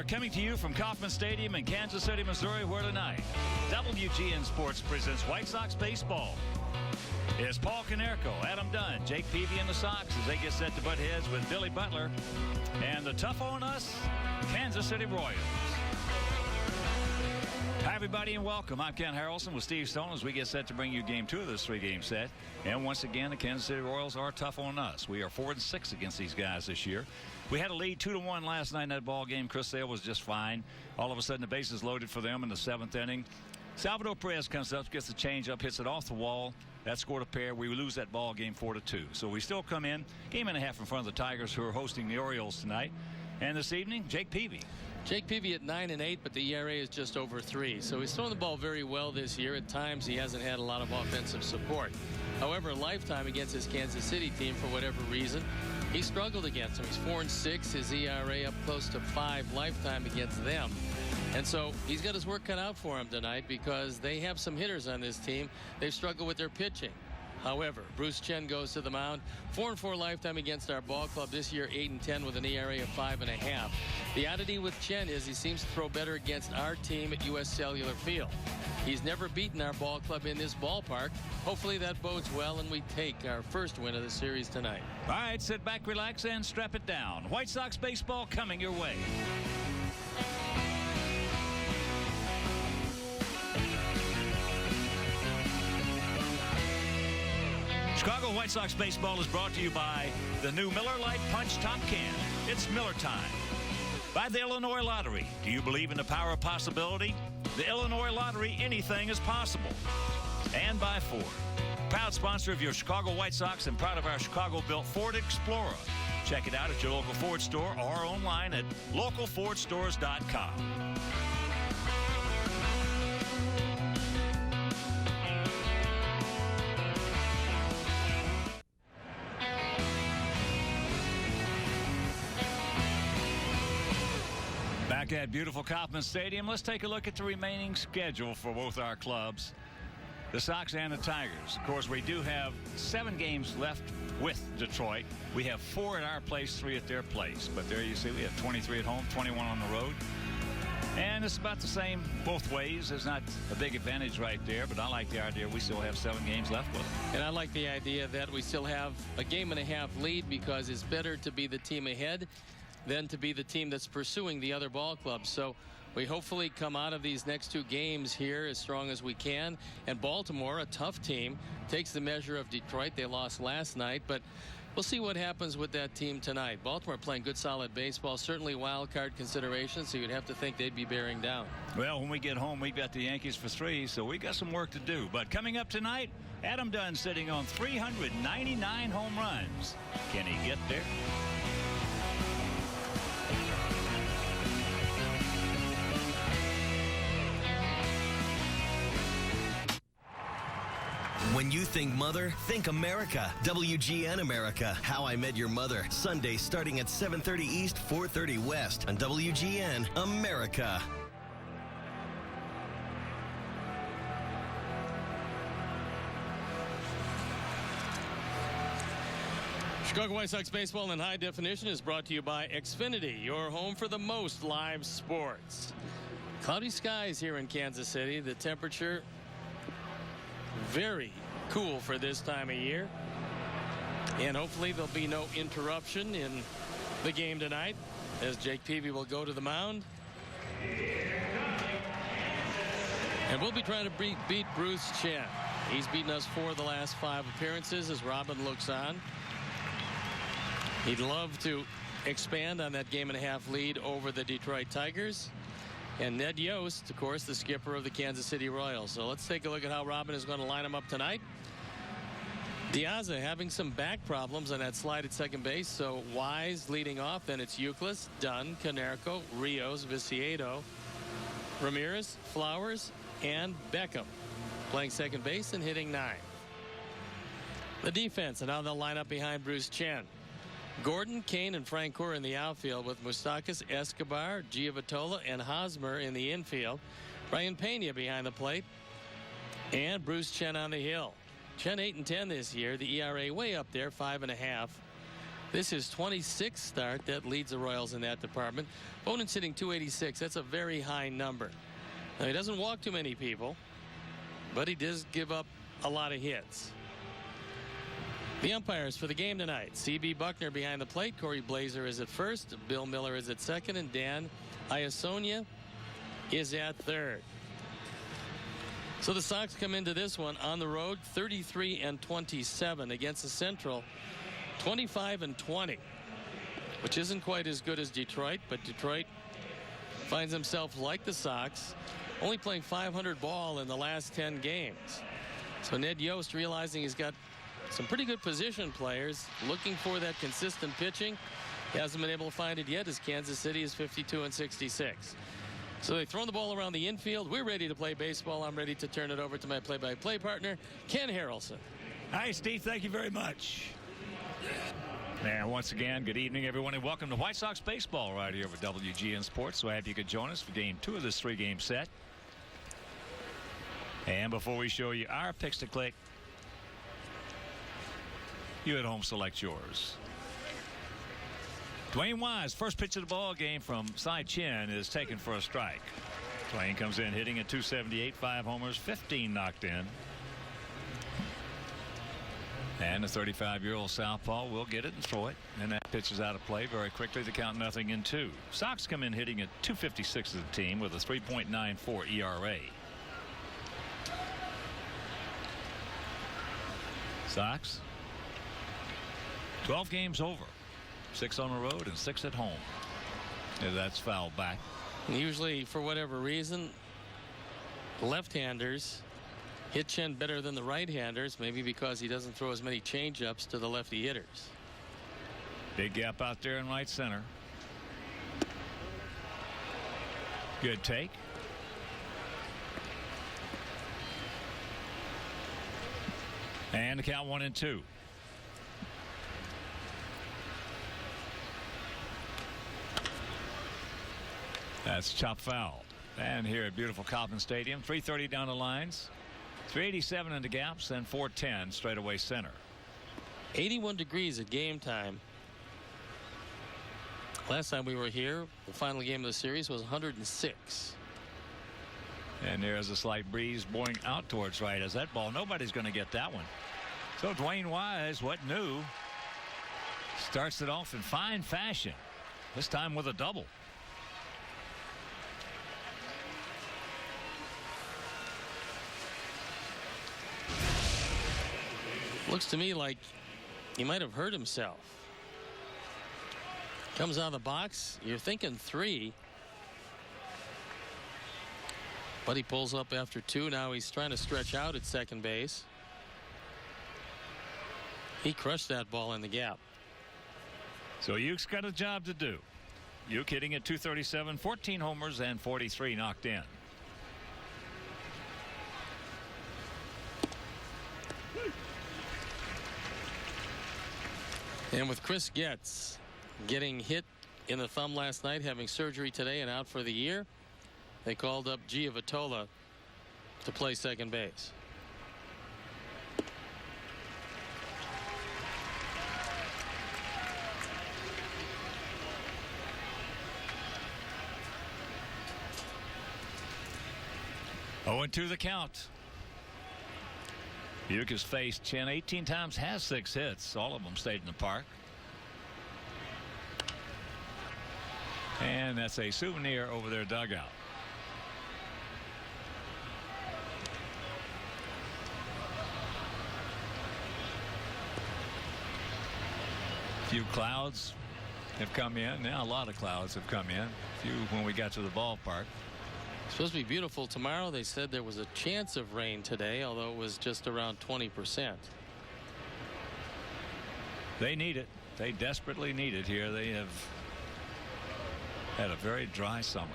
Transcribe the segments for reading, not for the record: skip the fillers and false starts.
coming to you from Kauffman Stadium in Kansas City, Missouri, where tonight WGN Sports presents White Sox baseball. It's Paul Konerko, Adam Dunn, Jake Peavy, and the Sox as they get set to butt heads with Billy Butler and the tough on us Kansas City Royals. Hi, everybody, and welcome. I'm Ken Harrelson with Steve Stone as we get set to bring you Game 2 of this three-game set. And once again, the Kansas City Royals are tough on us. We are 4-6 against these guys this year. We had a lead 2-1 last night in that ball game. Chris Sale was just fine. All of a sudden, the bases loaded for them in the 7th inning. Salvador Perez comes up, gets the changeup, hits it off the wall. That scored a pair. We lose that ball game 4-2. So we still come in game and a half in front of the Tigers, who are hosting the Orioles tonight. And this evening, Jake Peavy. Jake Peavy at 9-8, but the ERA is just over 3. So he's thrown the ball very well this year. At times, he hasn't had a lot of offensive support. However, lifetime against his Kansas City team, for whatever reason, he struggled against them. He's 4-6. His ERA up close to 5 lifetime against them. And so he's got his work cut out for him tonight because they have some hitters on this team. They've struggled with their pitching. However, Bruce Chen goes to the mound. 4-4 lifetime against our ball club this year, 8-10 with an ERA of 5.5. The oddity with Chen is he seems to throw better against our team at U.S. Cellular Field. He's never beaten our ball club in this ballpark. Hopefully that bodes well, and we take our first win of the series tonight. All right, sit back, relax, and strap it down. White Sox baseball coming your way. Chicago White Sox baseball is brought to you by the new Miller Lite Punch Top Can. It's Miller time. By the Illinois Lottery. Do you believe in the power of possibility? The Illinois Lottery, anything is possible. And by Ford. Proud sponsor of your Chicago White Sox and proud of our Chicago-built Ford Explorer. Check it out at your local Ford store or online at localfordstores.com. Back at beautiful Kauffman Stadium, let's take a look at the remaining schedule for both our clubs, the Sox and the Tigers. Of course, we do have 7 games left with Detroit. We have 4 at our place, 3 at their place. But there you see we have 23 at home, 21 on the road. And it's about the same both ways. There's not a big advantage right there, but I like the idea we still have 7 games left with them. And I like the idea that we still have a game and a half lead because it's better to be the team ahead than to be the team that's pursuing the other ball clubs. So we hopefully come out of these next 2 games here as strong as we can. And Baltimore, a tough team, takes the measure of Detroit. They lost last night, but we'll see what happens with that team tonight. Baltimore playing good, solid baseball, certainly wild card consideration, so you'd have to think they'd be bearing down. Well, when we get home, we've got the Yankees for 3, so we got some work to do. But coming up tonight, Adam Dunn sitting on 399 home runs. Can he get there? When you think mother, think America. WGN America, How I Met Your Mother. Sunday starting at 7:30 East, 4:30 West on WGN America. Chicago White Sox baseball in high definition is brought to you by Xfinity, your home for the most live sports. Cloudy skies here in Kansas City. The temperature very cool for this time of year. And hopefully there'll be no interruption in the game tonight as Jake Peavy will go to the mound. And we'll be trying to beat Bruce Chen. He's beaten us 4 of the last 5 appearances as Robin looks on. He'd love to expand on that game and a half lead over the Detroit Tigers. And Ned Yost, of course, the skipper of the Kansas City Royals. So let's take a look at how Robin is going to line him up tonight. Diaza having some back problems on that slide at second base. So Wise leading off. Then it's Youkilis, Dunn, Konerko, Rios, Viciedo, Ramirez, Flowers, and Beckham playing second base and hitting 9. The defense, and now they'll line up behind Bruce Chen. Gordon, Kane, and Francoeur in the outfield with Moustakas, Escobar, Giovatola, and Hosmer in the infield. Brian Pena behind the plate. And Bruce Chen on the hill. Chen 8-10 this year. The ERA way up there, 5.5. This is 26th start that leads the Royals in that department. Opponent's hitting .286. That's a very high number. Now, he doesn't walk too many people, but he does give up a lot of hits. The umpires for the game tonight: C.B. Buckner behind the plate, Corey Blazer is at first, Bill Miller is at second, and Dan Iasonia is at third. So the Sox come into this one on the road 33-27 against the Central 25-20, which isn't quite as good as Detroit, but Detroit finds himself, like the Sox, only playing .500 ball in the last 10 games. So Ned Yost, realizing he's got some pretty good position players, looking for that consistent pitching. He hasn't been able to find it yet, as Kansas City is 52-66. So they've thrown the ball around the infield. We're ready to play baseball. I'm ready to turn it over to my play-by-play partner, Ken Harrelson. Hi, Steve. Thank you very much. And once again, good evening, everyone, and welcome to White Sox baseball right here with WGN Sports. So happy you could join us for game 2 of this 3-game set. And before we show you our picks to click, you at home select yours. Dwayne Wise, first pitch of the ball game from Cy Chin, is taken for a strike. Dwayne comes in hitting at .278, 5 homers, 15 knocked in. And the 35-year-old southpaw will get it and throw it. And that pitch is out of play very quickly to count 0-2. Sox come in hitting at .256 as a team with a 3.94 ERA. Sox 12 games over, 6 on the road and 6 at home. And that's fouled back. Usually, for whatever reason, left-handers hit Chen better than the right-handers, maybe because he doesn't throw as many change-ups to the lefty hitters. Big gap out there in right center. Good take. And the count 1-2. That's chop foul. And here at beautiful Kauffman Stadium, 330 down the lines, 387 in the gaps, and 410 straightaway center. 81 degrees at game time. Last time we were here, the final game of the series was 106. And there's a slight breeze blowing out towards right as that ball. Nobody's going to get that one. So Dwayne Wise, what new, starts it off in fine fashion, this time with a double. Looks to me like he might have hurt himself. Comes out of the box. You're thinking 3. But he pulls up after 2. Now he's trying to stretch out at second base. He crushed that ball in the gap. So Uke's got a job to do. Uke hitting at .237, 14 homers and 43 knocked in. And with Chris Getz getting hit in the thumb last night, having surgery today and out for the year, they called up Giovatola to play second base. Oh, and 2 the count. Uke has faced Chen 18 times, has 6 hits. All of them stayed in the park. And that's a souvenir over their dugout. A few clouds have come in. Now a lot of clouds have come in. A few when we got to the ballpark. It's supposed to be beautiful tomorrow. They said there was a chance of rain today, although it was just around 20%. They need it. They desperately need it here. They have had a very dry summer.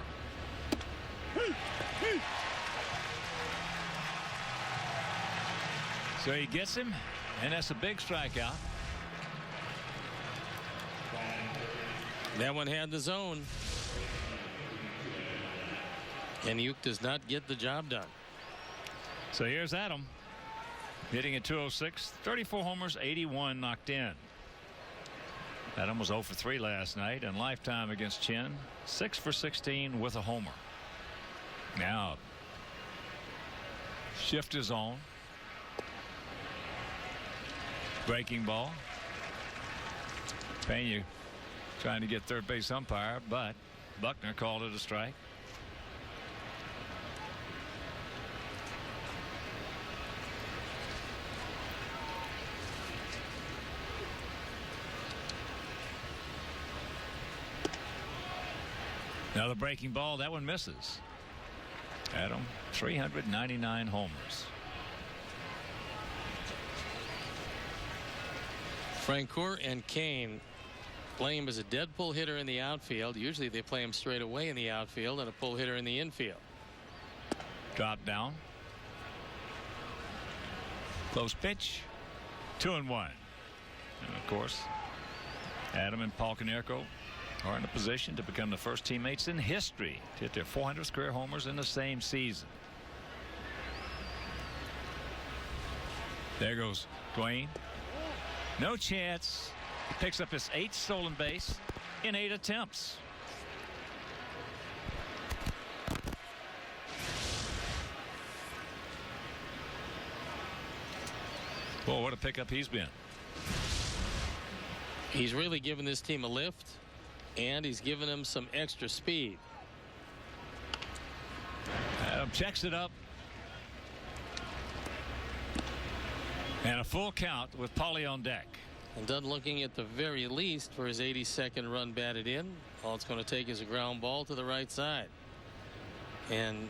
So he gets him, and that's a big strikeout. That one had the zone. And Uke does not get the job done. So here's Adam hitting at .206, 34 homers, 81 knocked in. Adam was 0 for 3 last night, and lifetime against Chen, 6 for 16 with a homer. Now, shift is on. Breaking ball. Pena trying to get third base umpire, but Buckner called it a strike. Now the breaking ball, that one misses. Adam, 399 homers. Francoeur and Kane play him as a dead pull hitter in the outfield. Usually they play him straight away in the outfield and a pull hitter in the infield. Drop down. Close pitch. 2-1. And of course, Adam and Paul Konerko are in a position to become the first teammates in history to hit their 400th career homers in the same season. There goes Dwayne. No chance. He picks up his 8th stolen base in 8 attempts. Boy, what a pickup he's been. He's really given this team a lift, and he's given them some extra speed. Adam checks it up. And a full count with Paulie on deck. And Dunn looking at the very least for his 82nd run batted in. All it's going to take is a ground ball to the right side. And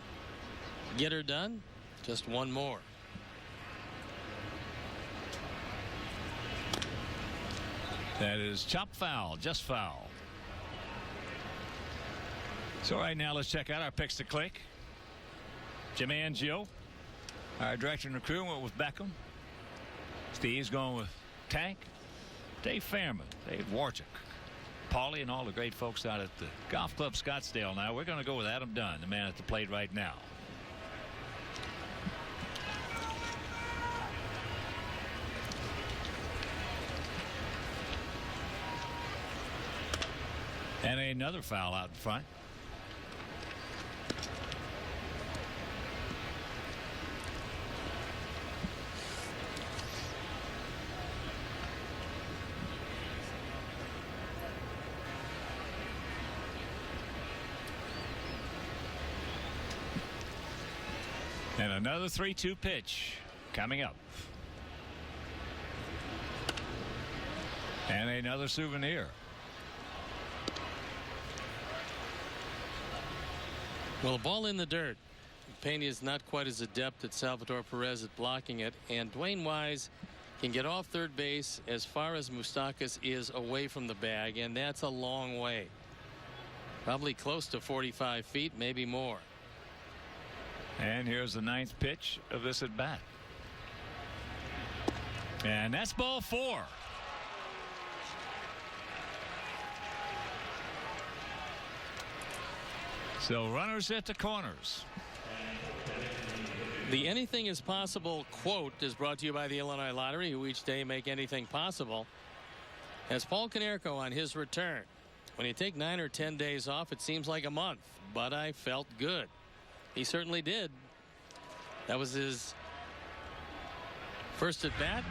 get her done. Just one more. That is chopped foul, just foul. So right now let's check out our picks to click. Jim Angio, our director and crew, went with Beckham. Steve's going with Tank. Dave Fairman, Dave Warchuk, Paulie, and all the great folks out at the Golf Club Scottsdale. Now we're going to go with Adam Dunn, the man at the plate right now. And another foul out in front. And another 3-2 pitch coming up. And another souvenir. Well, a ball in the dirt. Pena is not quite as adept at Salvador Perez at blocking it, and Dwayne Wise can get off third base as far as Moustakas is away from the bag, and that's a long way. Probably close to 45 feet, maybe more. And here's the 9th pitch of this at bat. And that's ball 4. So runners at the corners. The anything is possible quote is brought to you by the Illinois Lottery, who each day make anything possible. As Paul Konerko on his return. When you take 9 or 10 days off, it seems like a month, but I felt good. He certainly did. That was his first at bat,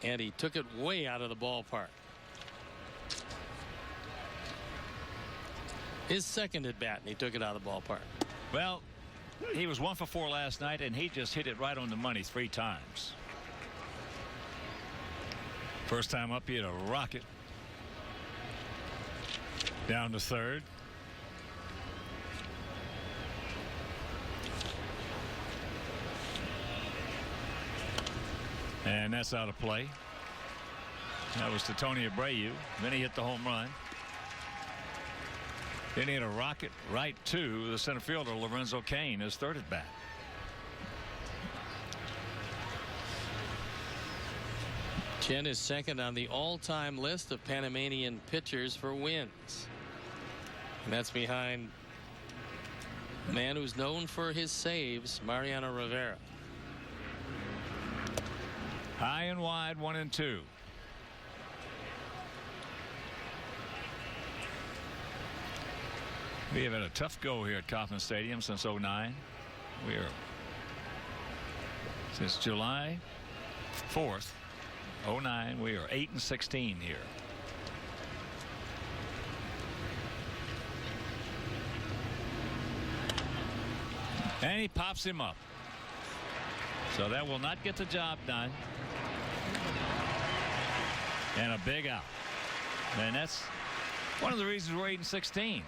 and he took it way out of the ballpark. His second at bat, and he took it out of the ballpark. Well, he was 1 for 4 last night, and he just hit it right on the money 3 times. First time up, he had a rocket down to third. And that's out of play. That was to Tony Abreu. Then he hit the home run. Then he had a rocket right to the center fielder, Lorenzo Cain, his third at bat. Chen is second on the all-time list of Panamanian pitchers for wins. And that's behind a man who's known for his saves, Mariano Rivera. High and wide, 1 and 2. We have had a tough go here at Kauffman Stadium since '09. We are since July 4th, '09. We are 8-16 here. And he pops him up. So that will not get the job done. And a big out. And that's one of the reasons we're 8-16.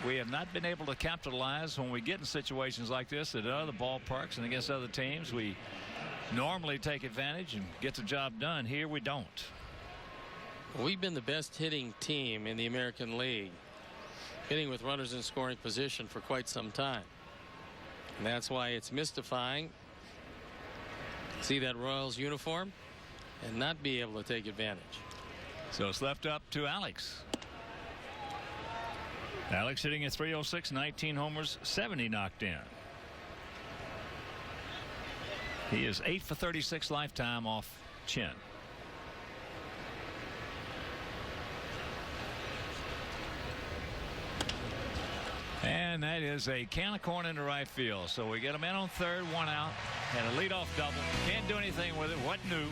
We have not been able to capitalize when we get in situations like this at other ballparks and against other teams. We normally take advantage and get the job done. Here we don't. We've been the best hitting team in the American League, hitting with runners in scoring position for quite some time. And that's why it's mystifying to see that Royals uniform and not be able to take advantage. So it's left up to Alex. Alex hitting at .306, 19 homers, 70 knocked in. He is 8 for 36 lifetime off chin. And that is a can of corn into right field. So we get a man on third, one out, and a leadoff double. Can't do anything with it. What new?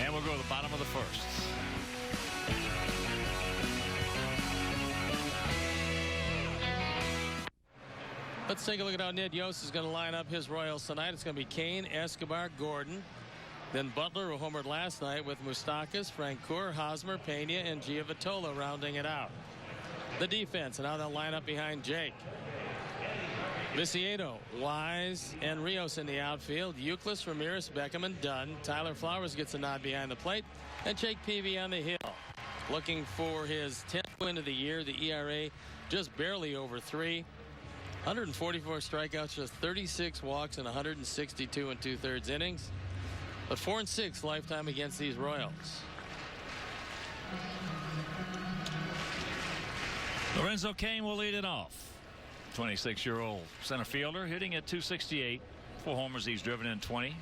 And we'll go to the bottom of the first. Let's take a look at how Ned Yost is going to line up his Royals tonight. It's going to be Kane, Escobar, Gordon. Then Butler, who homered last night, with Moustakas, Francoeur, Hosmer, Pena, and Giovitola rounding it out. The defense and how they'll line up behind Jake. Viciedo, Wise, and Rios in the outfield. Euclid, Ramirez, Beckham, and Dunn. Tyler Flowers gets a nod behind the plate. And Jake Peavy on the hill. Looking for his 10th win of the year. The ERA just barely over 3. 144 strikeouts, just 36 walks, and 162 2/3 innings. But 4-6 lifetime against these Royals. Lorenzo Cain will lead it off. 26-year-old center fielder hitting at .268. 4 homers. He's driven in 20.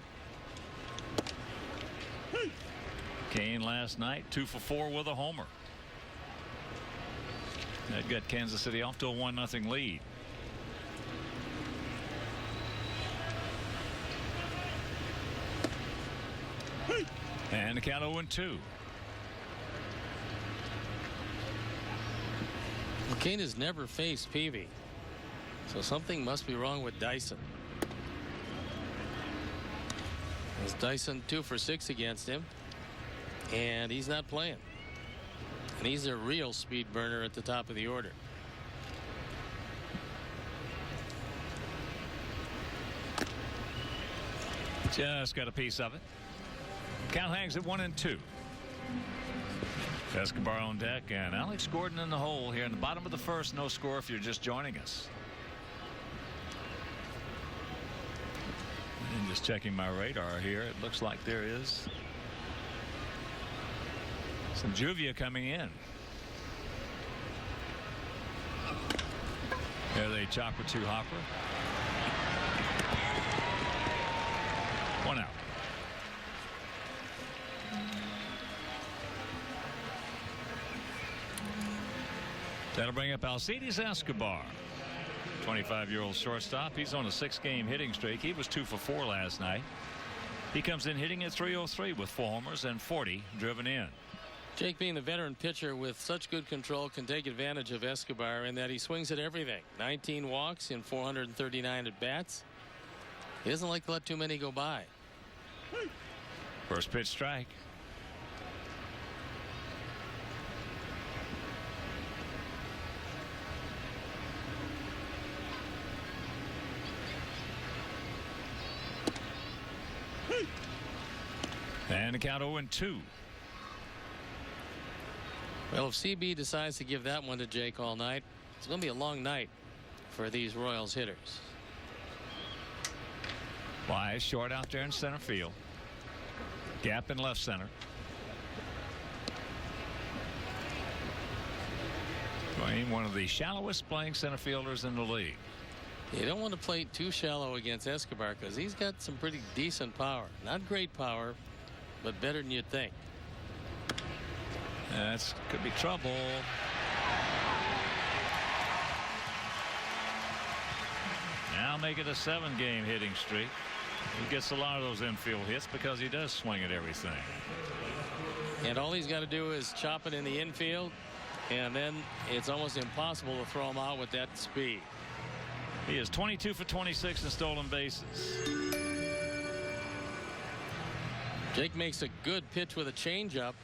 Cain last night 2 for 4 with a homer. That got Kansas City off to a 1-0 lead. And the count 0-2. Well, Kane has never faced Peavy, so something must be wrong with Dyson. As Dyson 2 for 6 against him, and he's not playing. And he's a real speed burner at the top of the order. Just got a piece of it. Count hangs at 1-2. Escobar on deck and Alex Gordon in the hole here in the bottom of the first. No score if you're just joining us. And just checking my radar here. It looks like there is some Juvia coming in. There's a chopper to Hopper. 1 out. That'll bring up Alcides Escobar, 25-year-old shortstop. He's on a 6-game hitting streak. He was 2 for 4 last night. He comes in hitting at .303 with 4 homers and 40 driven in. Jake, being the veteran pitcher with such good control, can take advantage of Escobar in that he swings at everything. 19 walks in 439 at bats. He doesn't like to let too many go by. First pitch strike. And the count 0-2. Well, if CB decides to give that one to Jake all night, it's going to be a long night for these Royals hitters. Wise short out there in center field. Gap in left center. Dwayne, one of the shallowest playing center fielders in the league. You don't want to play too shallow against Escobar because he's got some pretty decent power. Not great power, but better than you'd think. That's could be trouble. now make it a 7-game hitting streak. He gets a lot of those infield hits because he does swing at everything. And all he's got to do is chop it in the infield, and then it's almost impossible to throw him out with that speed. He is 22 for 26 in stolen bases. Jake makes a good pitch with a changeup,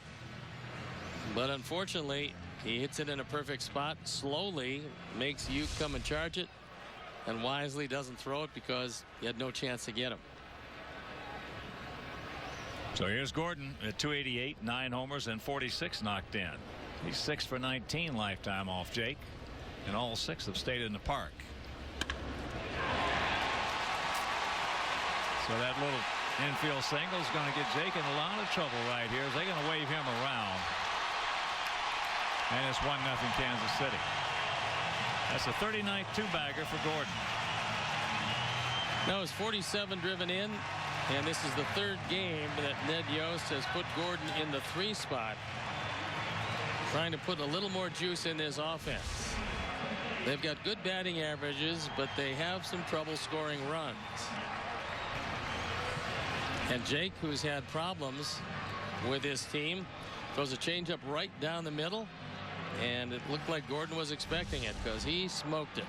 but unfortunately he hits it in a perfect spot, slowly makes you come and charge it, and wisely doesn't throw it because he had no chance to get him. So here's Gordon at 288, 9 homers and 46 knocked in. He's 6 for 19 lifetime off Jake, and all 6 have stayed in the park. So that little infield single is going to get Jake in a lot of trouble right here. They're going to wave him around. And it's 1-0 Kansas City. That's a 39th two-bagger for Gordon. Now it's 47 driven in, and this is the 3rd game that Ned Yost has put Gordon in the 3 spot, trying to put a little more juice in this offense. They've got good batting averages, but they have some trouble scoring runs. And Jake, who's had problems with his team, throws a changeup right down the middle, and it looked like Gordon was expecting it because he smoked it.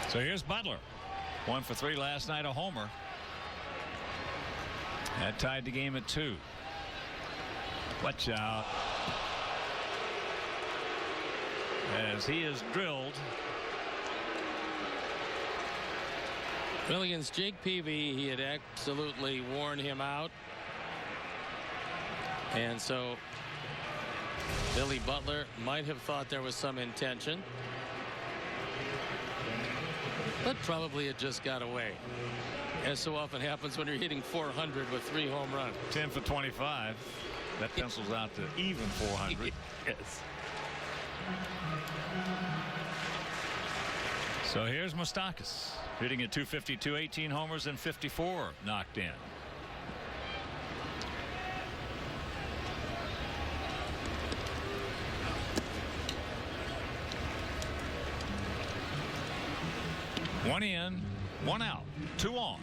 So here's Butler. 1 for 3 last night, a homer. That tied the game at 2. Watch out. As he is drilled. Well, against Jake Peavy, he had absolutely worn him out. And so Billy Butler might have thought there was some intention, but probably it just got away, as so often happens when you're hitting 400 with 3 home runs. 10 for 25. That pencils out to even 400. Yes. So here's Moustakas hitting at 252, 18 homers and 54 knocked in. One in, 1 out, 2 on.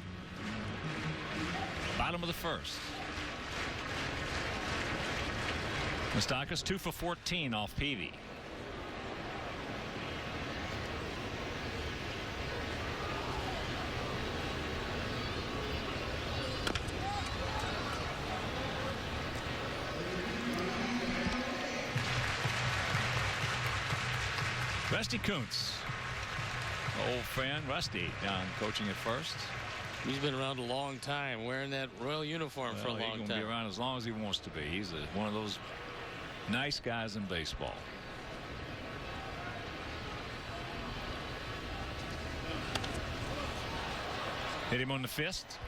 Bottom of the 1st. Moustakas 2 for 14 off Peavy. Rusty Kuntz, old friend Rusty, down coaching at first. He's been around a long time, wearing that Royal uniform for a long He's time. going to be around as long as he wants to be. He's one of those nice guys in baseball. Hit him on the fist.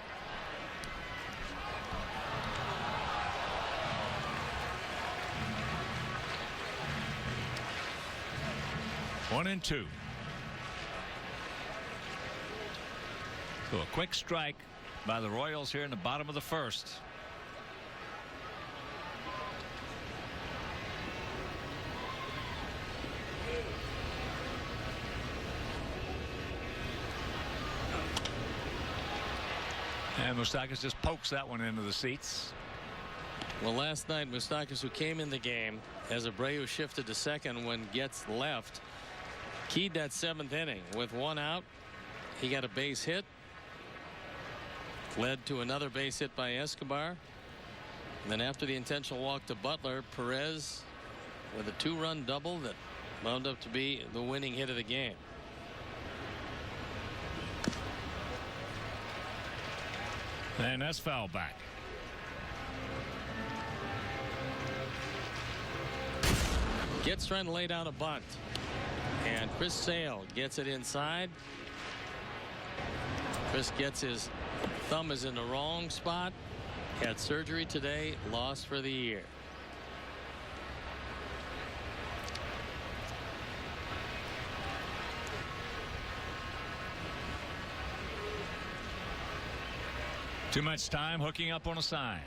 One and 2. So a quick strike by the Royals here in the bottom of the 1st. And Moustakas just pokes that one into the seats. Well, last night Moustakas, who came in the game as Abreu shifted to second when Getz left, keyed that 7th inning with 1 out. He got a base hit, led to another base hit by Escobar, and then after the intentional walk to Butler, Perez with a 2-run double that wound up to be the winning hit of the game. And that's foul back. Getz trying to lay down a bunt, and Chris Sale gets it inside. Chris gets his thumb is in the wrong spot. Had surgery today, lost for the year. Too much time hooking up on a sign.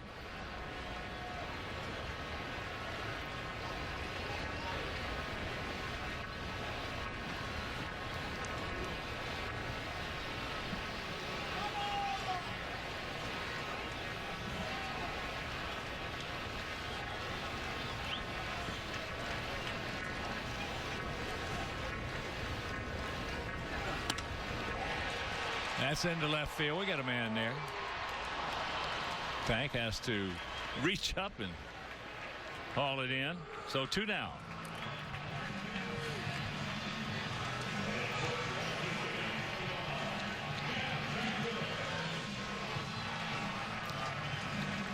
That's into left field. We got a man there. Tank has to reach up and haul it in. So 2 down.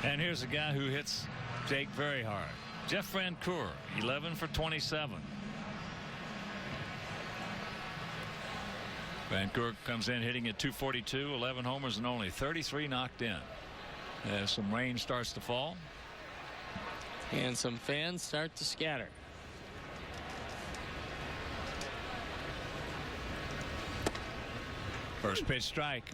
And here's a guy who hits Jake very hard. Jeff Francoeur, 11 for 27. Francoeur comes in hitting at 242, 11 homers and only 33 knocked in. As some rain starts to fall. And some fans start to scatter. First pitch strike.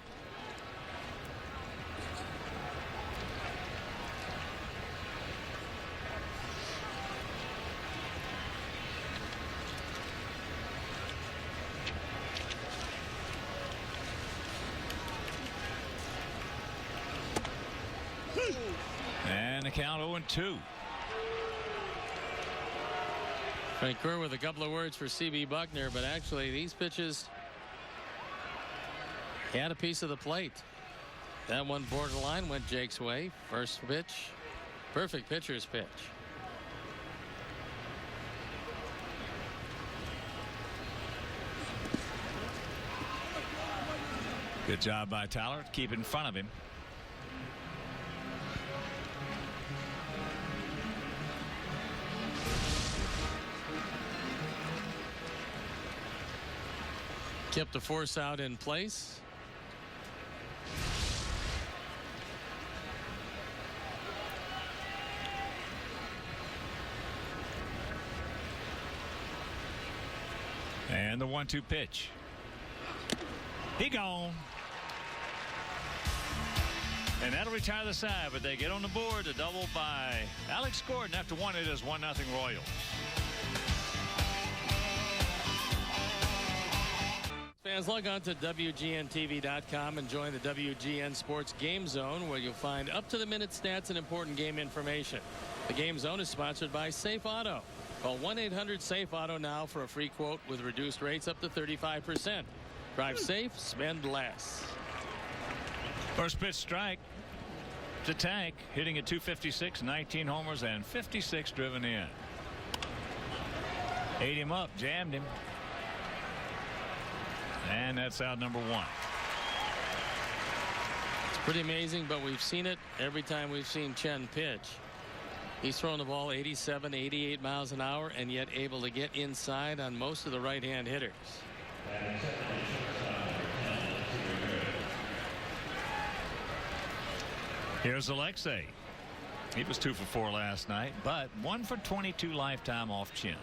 And the count 0-2. Francoeur with a couple of words for C.B. Buckner, but actually these pitches had a piece of the plate. That one borderline went Jake's way. First pitch, perfect pitcher's pitch. Good job by Tyler to keep in front of him. Kept the force out in place. And the 1-2 pitch. He gone. And that'll retire the side, but they get on the board. A double by Alex Gordon. After one, it is 1-0 Royals. Fans, log on to WGNTV.com and join the WGN Sports Game Zone, where you'll find up-to-the-minute stats and important game information. The Game Zone is sponsored by Safe Auto. Call 1-800-SAFE-AUTO now for a free quote with reduced rates up to 35%. Drive safe, spend less. First pitch strike to Tank, hitting at 256, 19 homers and 56 driven in. Ate him up, jammed him. And that's out number 1. It's pretty amazing, but we've seen it every time we've seen Chen pitch. He's throwing the ball 87, 88 miles an hour, and yet able to get inside on most of the right-hand hitters. Here's Alexei. He was 2 for 4 last night, but 1 for 22 lifetime off Chin.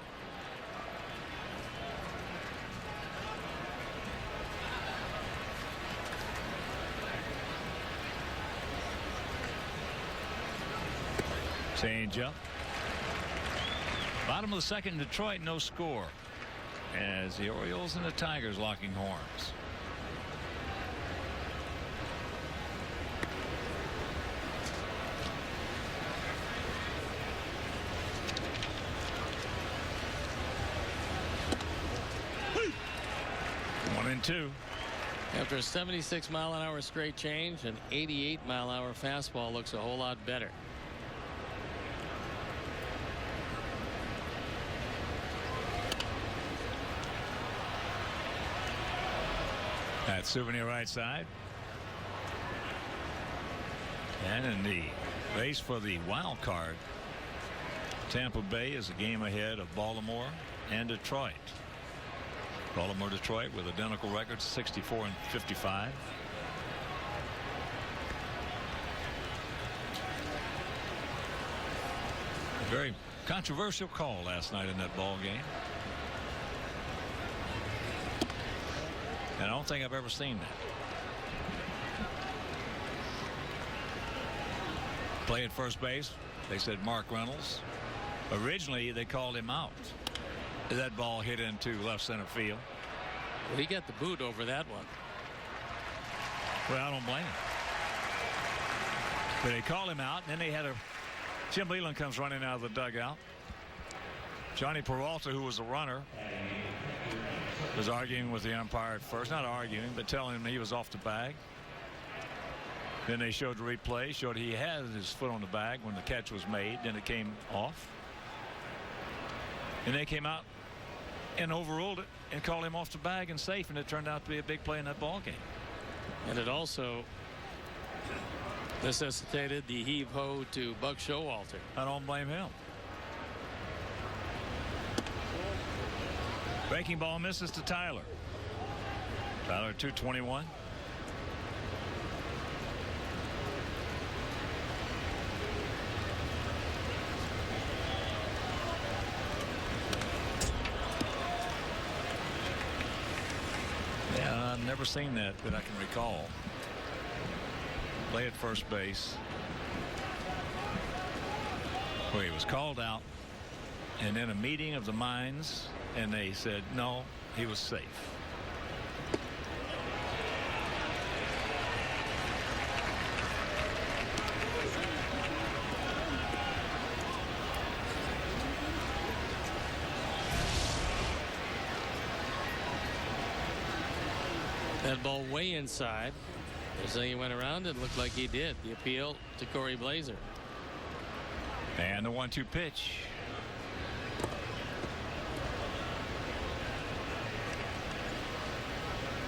Change up. Bottom of the second, Detroit, no score, as the Orioles and the Tigers locking horns. One and two. After a 76-mile-an-hour straight change, an 88-mile-an-hour fastball looks a whole lot better. That Souvenir right side. And in the race for the wild card, Tampa Bay is a game ahead of Baltimore and Detroit. Baltimore, Detroit with identical records, 64 and 55. A very controversial call last night in that ball game. And I don't think I've ever seen that. Play at first base. They said Mark Reynolds. Originally, they called him out. That ball hit into left center field. Well, he got the boot over that one. Well, I don't blame him. But they called him out, and then they had Jim Leyland comes running out of the dugout. Johnny Peralta, who was the runner, was arguing with the umpire at first. Not arguing, but telling him he was off the bag. Then they showed the replay, showed he had his foot on the bag when the catch was made. Then it came off. And they came out and overruled it and called him off the bag and safe, and it turned out to be a big play in that ball game. And it also necessitated the heave-ho to Buck Showalter. I don't blame him. Breaking ball misses to Tyler. Tyler 221. Yeah, I've never seen that I can recall. Play at first base where he was called out, and then a meeting of the minds, and they said no, he was safe. That ball way inside. As he went around, it looked like he did. The appeal to Corey Blaser. And the 1-2 pitch.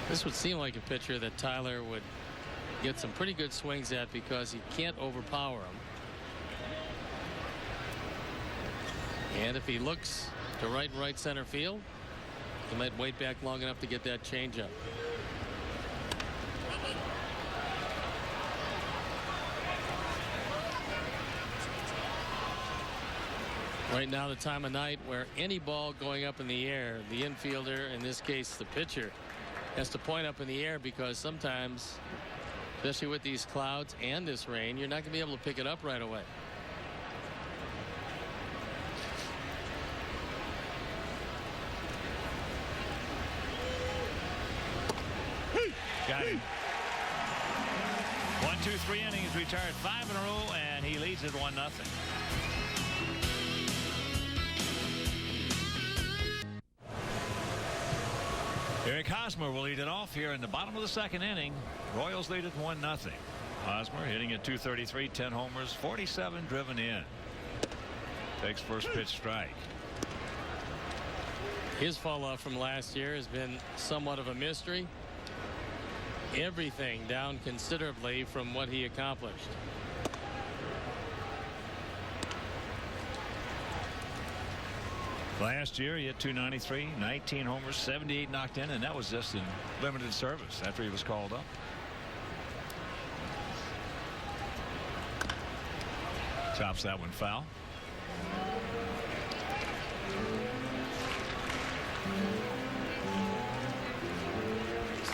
This would seem like a pitcher that Tyler would get some pretty good swings at because he can't overpower him. And if he looks to right center field, he might wait back long enough to get that changeup. Right now, the time of night where any ball going up in the air, the infielder, in this case the pitcher, has to point up in the air, because sometimes, especially with these clouds and this rain, you're not going to be able to pick it up right away. Got him. 1, 2, 3 innings, retired 5 in a row, and he leads it 1-0. Eric Hosmer will lead it off here in the bottom of the second inning. Royals lead it 1-0. Hosmer hitting at .233, 10 homers, 47 driven in. Takes first pitch strike. His fall off from last year has been somewhat of a mystery. Everything down considerably from what he accomplished. Last year he hit .293, 19 homers, 78 knocked in, and that was just in limited service after he was called up. Chops that one foul.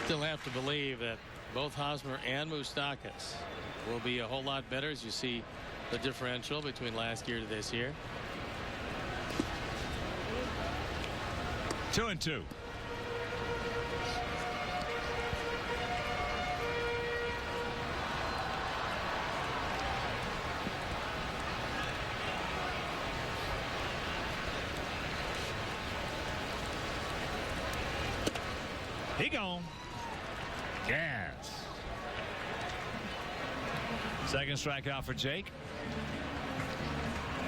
Still have to believe that both Hosmer and Moustakas will be a whole lot better as you see the differential between last year to this year. 2-2. He gone. Yes. Second strikeout for Jake.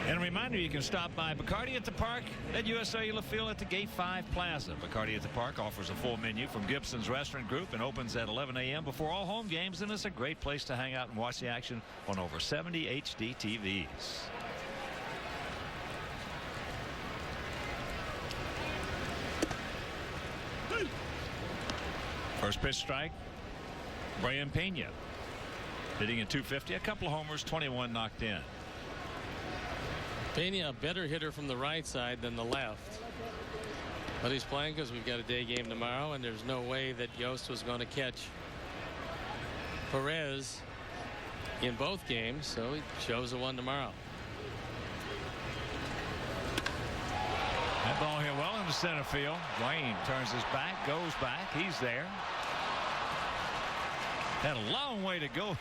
And a reminder, you can stop by Bacardi at the Park at US Cellular Field at the Gate 5 Plaza. Bacardi at the Park offers a full menu from Gibson's Restaurant Group and opens at 11 a.m. before all home games, and it's a great place to hang out and watch the action on over 70 HD TVs. First pitch strike. Brian Pena hitting at .250, a couple of homers, 21 knocked in. Pena a better hitter from the right side than the left, but he's playing because we've got a day game tomorrow, and there's no way that Yost was going to catch Perez in both games, so he chose a 1 tomorrow. That ball hit well in the center field. Wayne turns his back, goes back. He's there. Had a long way to go.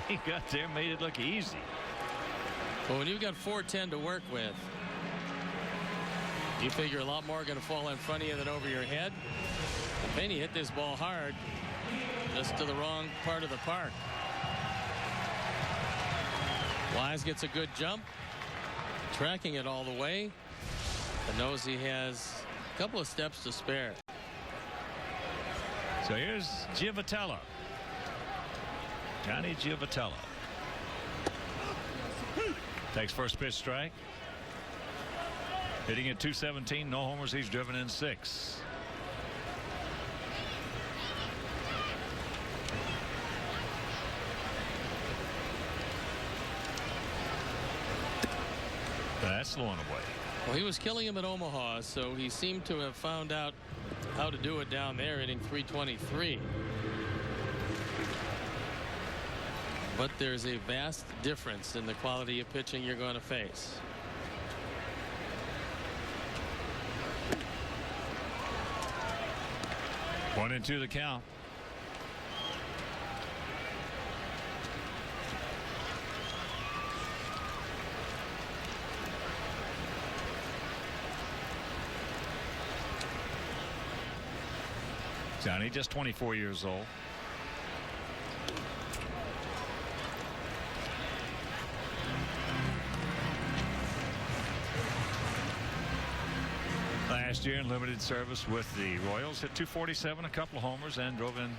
He got there, made it look easy. Well, when you've got 410 to work with, you figure a lot more going to fall in front of you than over your head. Penny hit this ball hard, just to the wrong part of the park. Wise gets a good jump, tracking it all the way, and knows he has a couple of steps to spare. So here's Giovatello. Johnny Giovatello. Takes first pitch strike. Hitting at .217, no homers. He's driven in 6. That's slowing away. Well, he was killing him at Omaha, so he seemed to have found out how to do it down there, hitting .323. But there's a vast difference in the quality of pitching you're going to face. One and two the count. Johnny just 24 years old. Last year in limited service with the Royals, hit .247, a couple of homers, and drove in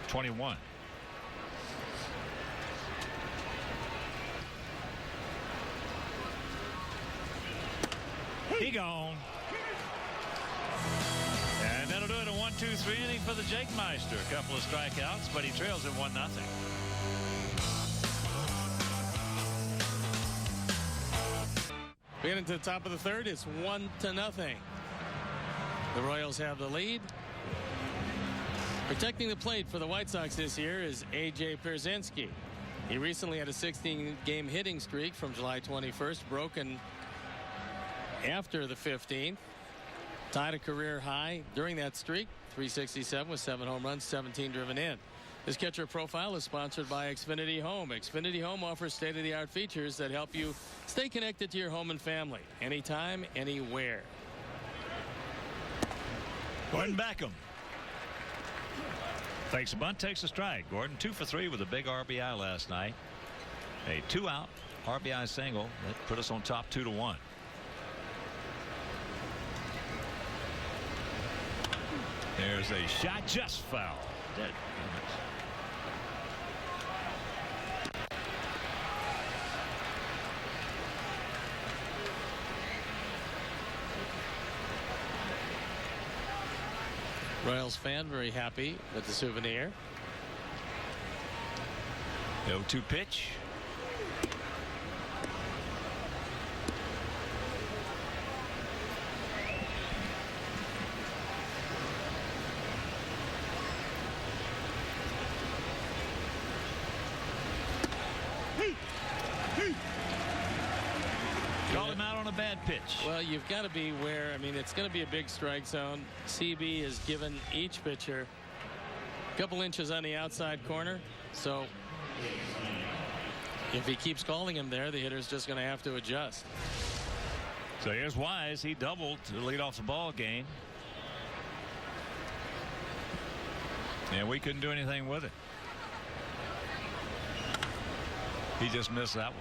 21. He gone. And that'll do it. A 1-2-3 inning for the Jake Meister. A couple of strikeouts, but he trails at 1-0. We get into the top of the third. It's 1-0. The Royals have the lead. Protecting the plate for the White Sox this year is A.J. Pierzynski. He recently had a 16-game hitting streak from July 21st, broken after the 15th. Tied a career high during that streak, 367 with 7 home runs, 17 driven in. This catcher profile is sponsored by Xfinity Home. Xfinity Home offers state-of-the-art features that help you stay connected to your home and family anytime, anywhere. Gordon Beckham fakes a bunt, takes a strike. Gordon 2 for 3 with a big RBI last night. A 2-out RBI single that put us on top 2-1. There's a shot just foul. Dead. Royals fan very happy with the souvenir. The 0-2 pitch. Call him out on a bad pitch. Well, you've got to be where, I mean, it's going to be a big strike zone. CB has given each pitcher a couple inches on the outside corner. So if he keeps calling him there, the hitter's just going to have to adjust. So here's Wise. He doubled to lead off the ball game. And we couldn't do anything with it. He just missed that one.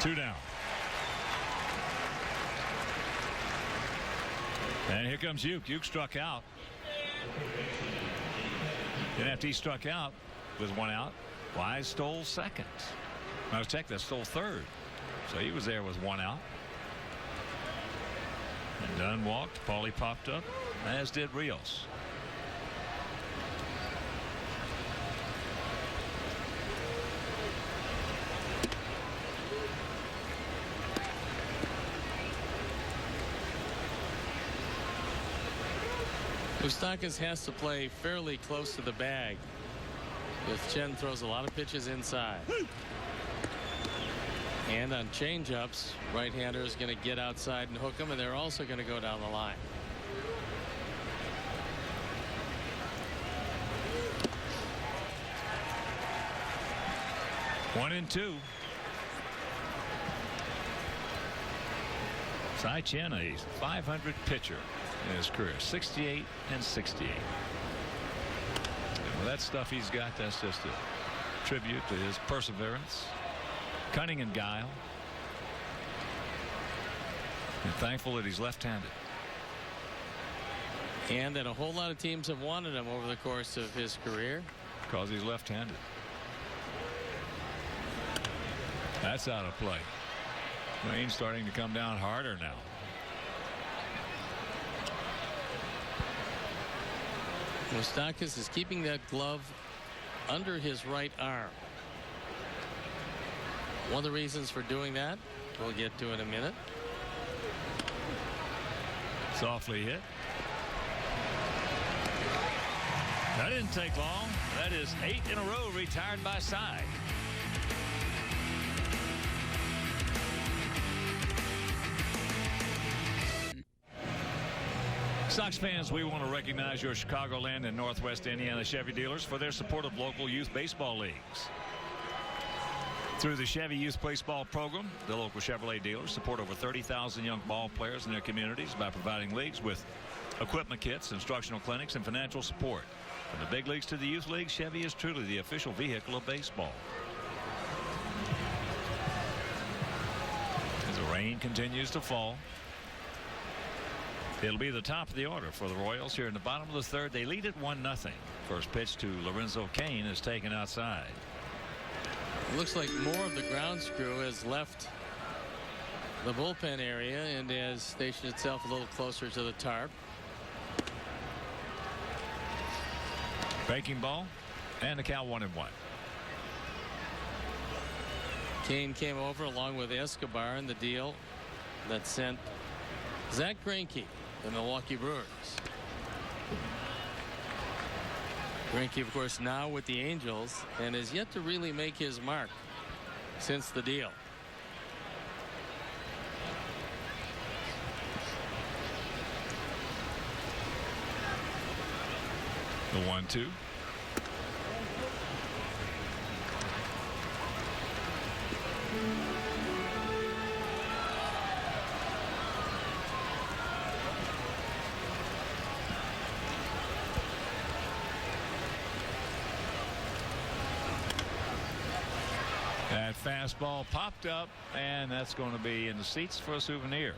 Two down. And here comes Uke. Uke struck out. Then after he struck out with 1 out, Wise stole second. I was checking that, stole third. So he was there with 1 out. And Dunn walked. Paulie popped up, as did Rios. Moustakas has to play fairly close to the bag, because Chen throws a lot of pitches inside. And on changeups, right-hander is going to get outside and hook them, and they're also going to go down the line. One and two. Cy Chen, a 500 pitcher in his career, 68 and 68. Well, that stuff he's got, that's just a tribute to his perseverance, cunning and guile, and thankful that he's left-handed. And that a whole lot of teams have wanted him over the course of his career. Because he's left-handed. That's out of play. Rain's starting to come down harder now. Moustakas is keeping that glove under his right arm. One of the reasons for doing that, we'll get to in a minute. Softly hit. That didn't take long. That is 8 in a row retired by Cy. Sox fans, we want to recognize your Chicagoland and Northwest Indiana Chevy dealers for their support of local youth baseball leagues. Through the Chevy Youth Baseball Program, the local Chevrolet dealers support over 30,000 young ball players in their communities by providing leagues with equipment kits, instructional clinics, and financial support. From the big leagues to the youth leagues, Chevy is truly the official vehicle of baseball. As the rain continues to fall, it'll be the top of the order for the Royals here in the bottom of the third. They lead at 1-0. First pitch to Lorenzo Cain is taken outside. It looks like more of the ground screw has left the bullpen area and has stationed itself a little closer to the tarp. Breaking ball and the count 1-1. Cain came over along with Escobar in the deal that sent Zach Greinke, the Milwaukee Brewers. Greinke, of course, now with the Angels and has yet to really make his mark since the deal. The 1-2. That fastball popped up, and that's going to be in the seats for a souvenir.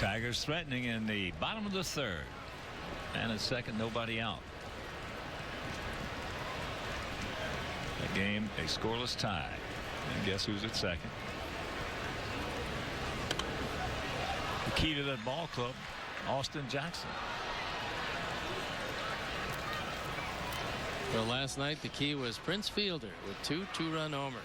Tigers threatening in the bottom of the third, and at second, nobody out. The game a scoreless tie, and guess who's at second? The key to that ball club, Austin Jackson. Well, last night the key was Prince Fielder with two two-run homers.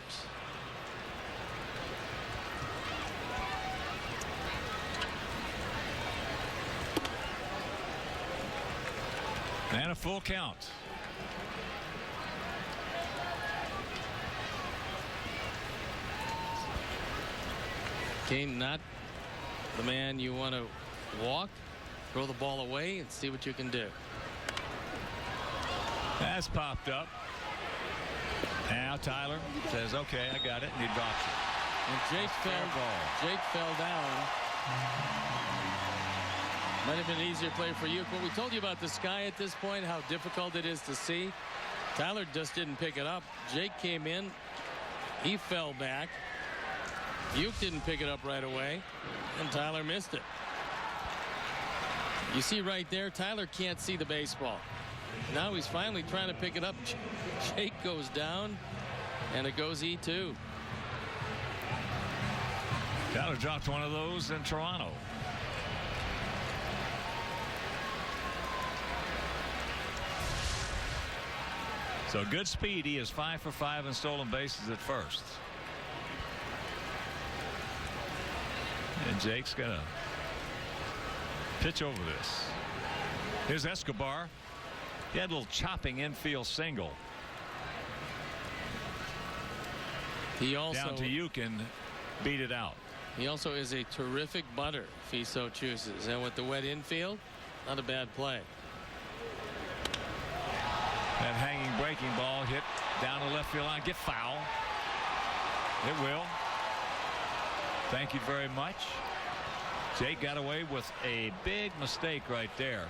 And a full count. Cain not the man you want to walk, throw the ball away and see what you can do. That's popped up. Now Tyler says, okay, I got it, and he drops it. And Jake fell down. Might have been an easier play for you. But we told you about the sky at this point, how difficult it is to see. Tyler just didn't pick it up. Jake came in. He fell back. Uke didn't pick it up right away, and Tyler missed it. You see right there, Tyler can't see the baseball. Now he's finally trying to pick it up. Jake goes down, and it goes E2. Tyler dropped one of those in Toronto. So good speed. He is 5 for 5 in stolen bases at first. And Jake's going to pitch over this. Here's Escobar. He had a little chopping infield single. He also down to Euchen, beat it out. He also is a terrific butter if he so chooses. And with the wet infield, not a bad play. That hanging breaking ball hit down the left field line. Get foul. It will. Thank you very much. Jake got away with a big mistake right there.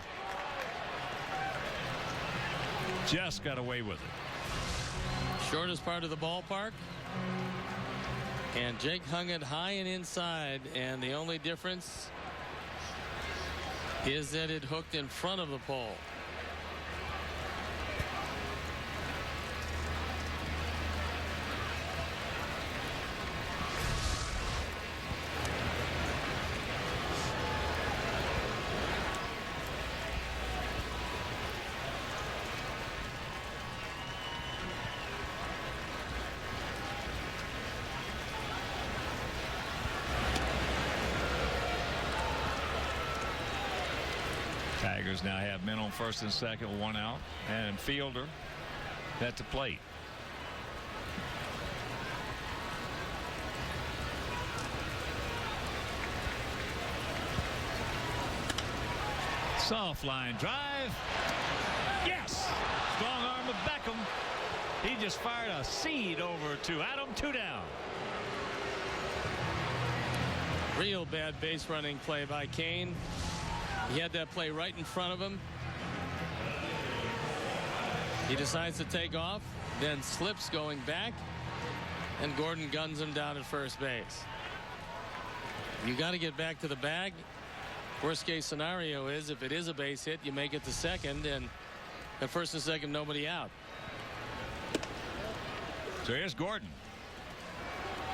Just got away with it. Shortest part of the ballpark. And Jake hung it high and inside, and the only difference is that it hooked in front of the pole. Tigers now have men on first and second, 1 out, and Fielder at the plate. Soft line drive. Yes! Strong arm of Beckham. He just fired a seed over to Adam. 2 down. Real bad base running play by Kane. He had that play right in front of him. He decides to take off, then slips going back, and Gordon guns him down at first base. You got to get back to the bag. Worst case scenario is if it is a base hit, you make it to second, and at first and second, nobody out. So here's Gordon.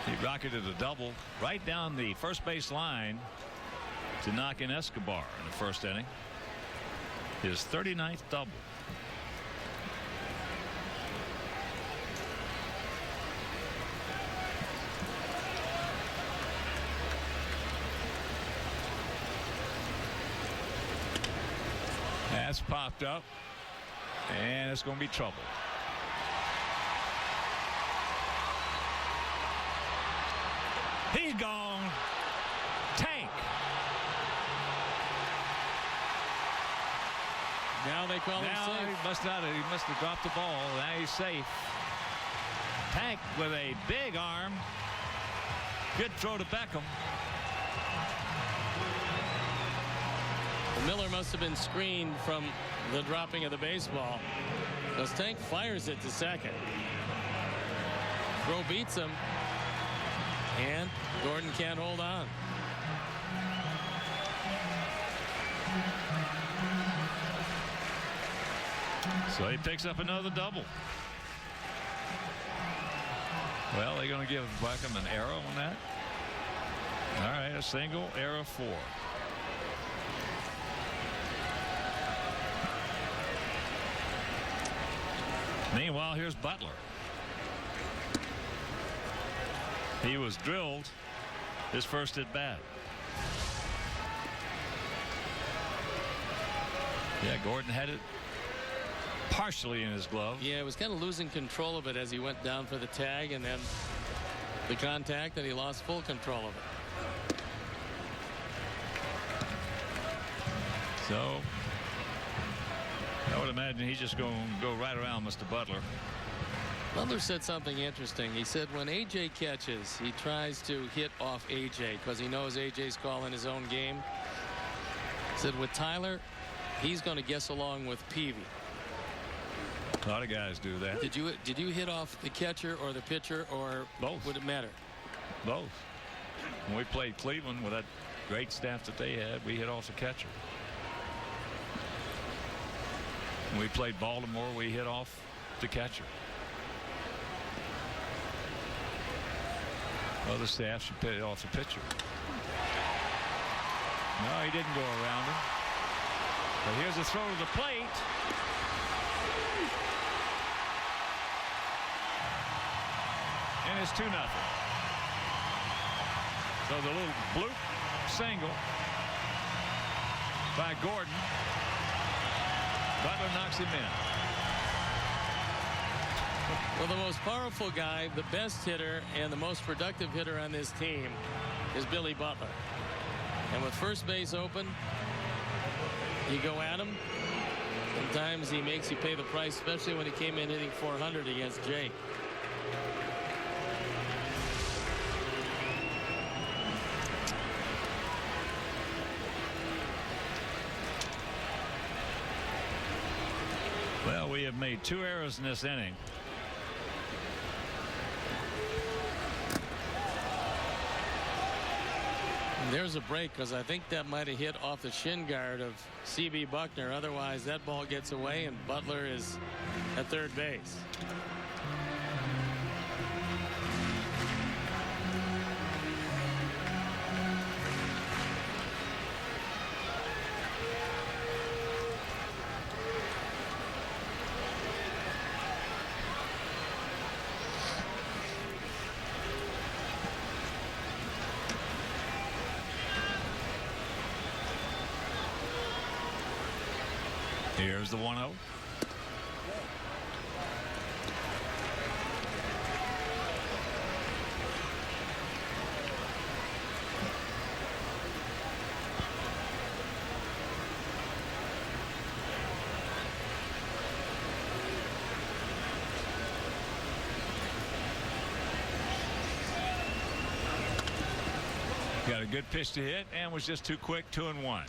He rocketed a double right down the first base line to knock in Escobar in the first inning. His 39th double. That's popped up, and it's going to be trouble. He's gone. Tank. Now they call him safe. He must have dropped the ball. Now he's safe. Tank with a big arm. Good throw to Beckham. Miller must have been screened from the dropping of the baseball, because Tank fires it to second. Throw beats him, and Gordon can't hold on. So he picks up another double. Well, they're going to give Beckham an arrow on that. All right, a single, error 4. Meanwhile, here's Butler. He was drilled his first at bat. Yeah, Gordon had it partially in his glove. Yeah, it was kind of losing control of it as he went down for the tag, and then the contact, and he lost full control of it. So I would imagine he's just going to go right around Mr. Butler. Butler said something interesting. He said when AJ catches, he tries to hit off AJ because he knows AJ's calling his own game. He said with Tyler, he's going to guess along with Peavy. A lot of guys do that. Did you hit off the catcher or the pitcher, or both? Would it matter? Both. When we played Cleveland with that great staff that they had, we hit off the catcher. When we played Baltimore, we hit off the catcher. Other staff should hit off the pitcher. No, he didn't go around him. But here's a throw to the plate. and it's 2-0. So the little bloop single by Gordon. Butler knocks him in. Well, the most powerful guy, the best hitter, and the most productive hitter on this team is Billy Butler. And with first base open, you go at him. Sometimes he makes you pay the price, especially when he came in hitting 400 against Jake. Well, we have made 2 errors in this inning. There's a break because I think that might have hit off the shin guard of C.B. Buckner. Otherwise, that ball gets away and Butler is at third base. Here's the 1-0. Got a good pitch to hit and was just too quick. 2-1.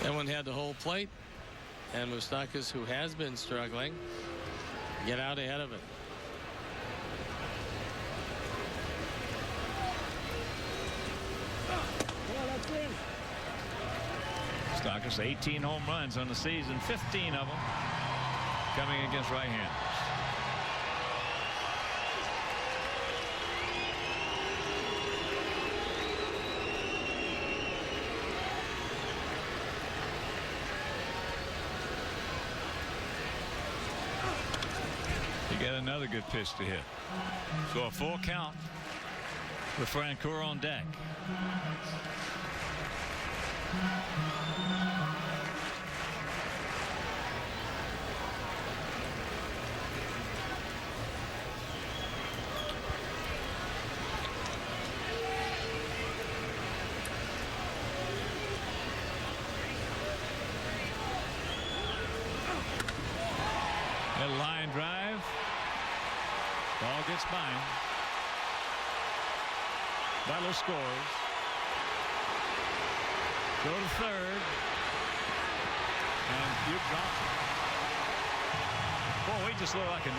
That one had the whole plate, and Moustakas, who has been struggling, get out ahead of it. Moustakas 18 home runs on the season, 15 of them coming against right-handers. Get another good pitch to hit. So a full count with Francoeur on deck. A line drive. Ball gets by him. Butler scores. Go to third. And you drop it. Boy, we just look like a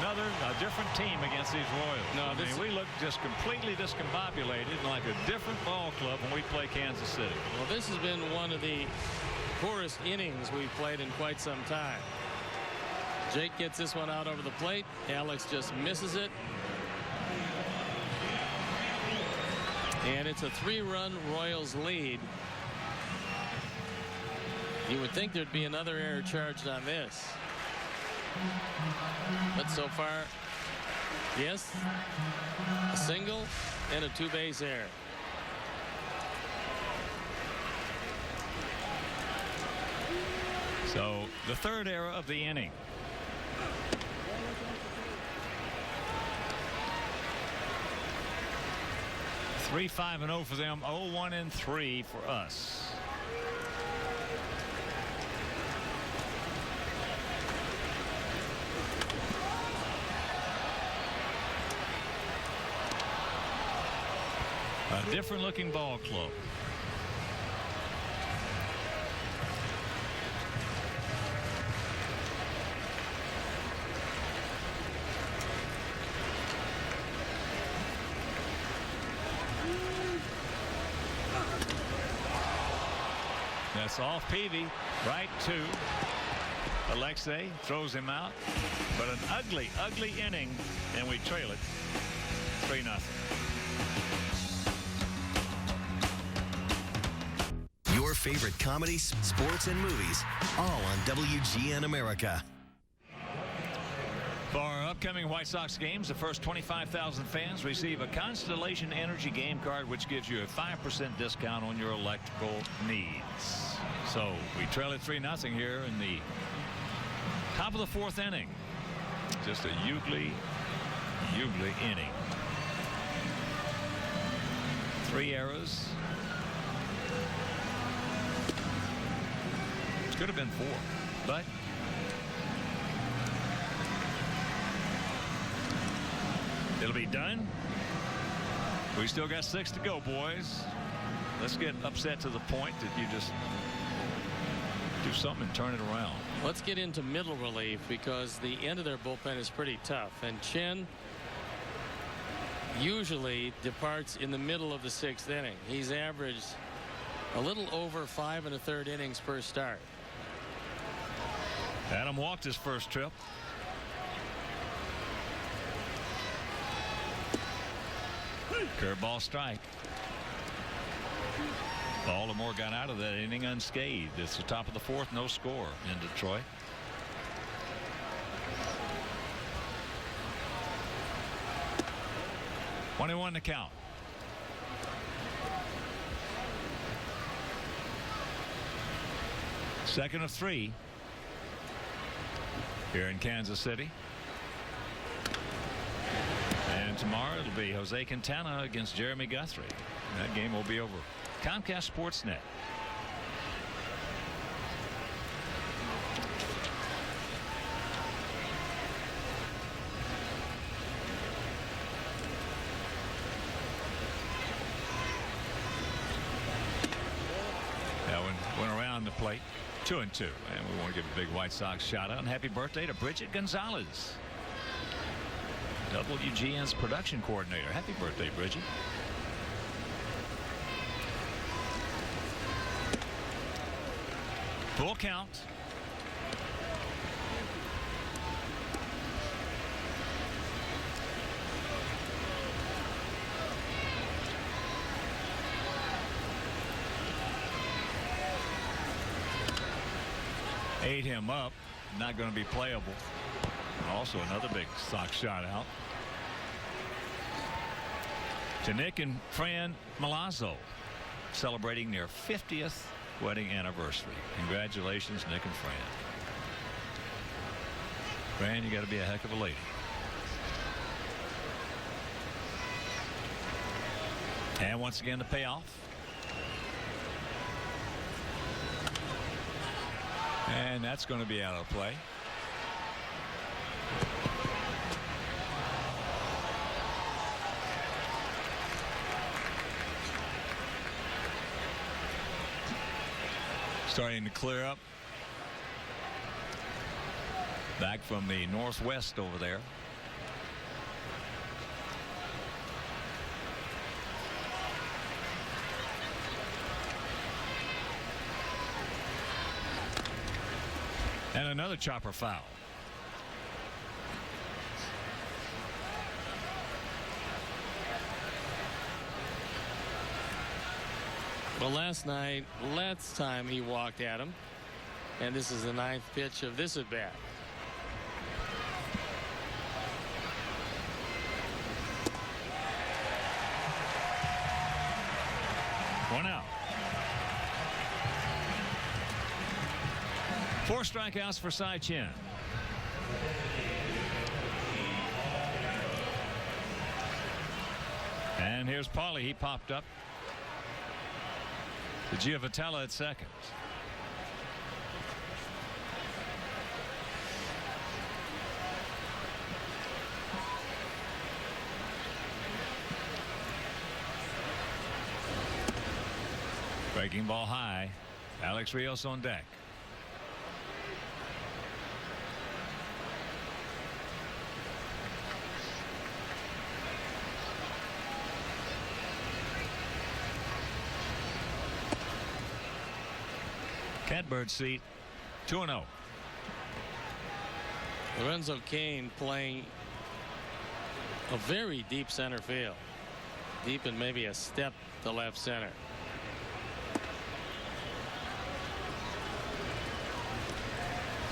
different team against these Royals. No, we look just completely discombobulated and like a different ball club when we play Kansas City. Well, this has been one of the poorest innings we've played in quite some time. Jake gets this one out over the plate. Alex just misses it. And it's a 3-run Royals lead. You would think there'd be another error charged on this. But so far, yes, a single and a 2-base error. So the third error of the inning. 3-5-0 for them. 0-1-3 for us. A different looking ball club. That's off Peavy, right to Alexei, throws him out. But an ugly, ugly inning, and we trail it 3-0. favorite comedies, sports, and movies, all on WGN America. For our upcoming White Sox games, the first 25,000 fans receive a Constellation Energy game card, which gives you a 5% discount on your electrical needs. So we trail it 3-0 here in the top of the 4th inning. Just a Hughley inning. 3 errors. It could have been 4, but it'll be done. We still got 6 to go, boys. Let's get upset to the point that you just do something and turn it around. Let's get into middle relief, because the end of their bullpen is pretty tough, and Chen usually departs in the middle of the 6th inning. He's averaged a little over 5 1/3 innings per start. Adam walked his first trip. Curveball strike. Baltimore got out of that inning unscathed. It's the top of the 4th, no score in Detroit. .21 to count. Second of 3 here in Kansas City. And tomorrow it'll be Jose Quintana against Jeremy Guthrie. That game will be over Comcast Sportsnet. That one went around the plate. 2-2, and we want to give a big White Sox shout out and happy birthday to Bridget Gonzalez, WGN's production coordinator. Happy birthday, Bridget. Full count. Ate him up. Not going to be playable. Also another big Sox shot out to Nick and Fran Milazzo, celebrating their 50th wedding anniversary. Congratulations, Nick and Fran. Fran, you got to be a heck of a lady. And once again the payoff. And that's going to be out of play. Starting to clear up. Back from the northwest over there. And another chopper foul. Well, last time he walked at him, and this is the 9th pitch of this at bat. One out. 4 strikeouts for Cy Chen. And here's Paulie. He popped up. To Giovitella at second. Breaking ball high. Alex Rios on deck. Catbird seat. 2-0. Lorenzo Cain playing a very deep center field. Deep and maybe a step to left center.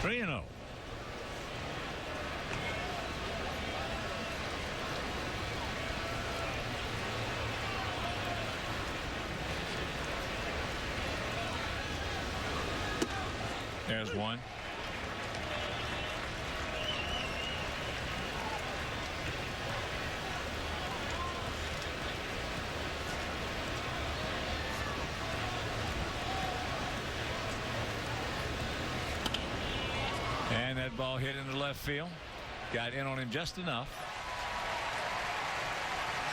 3-0. There's one. And that ball hit into left field. Got in on him just enough.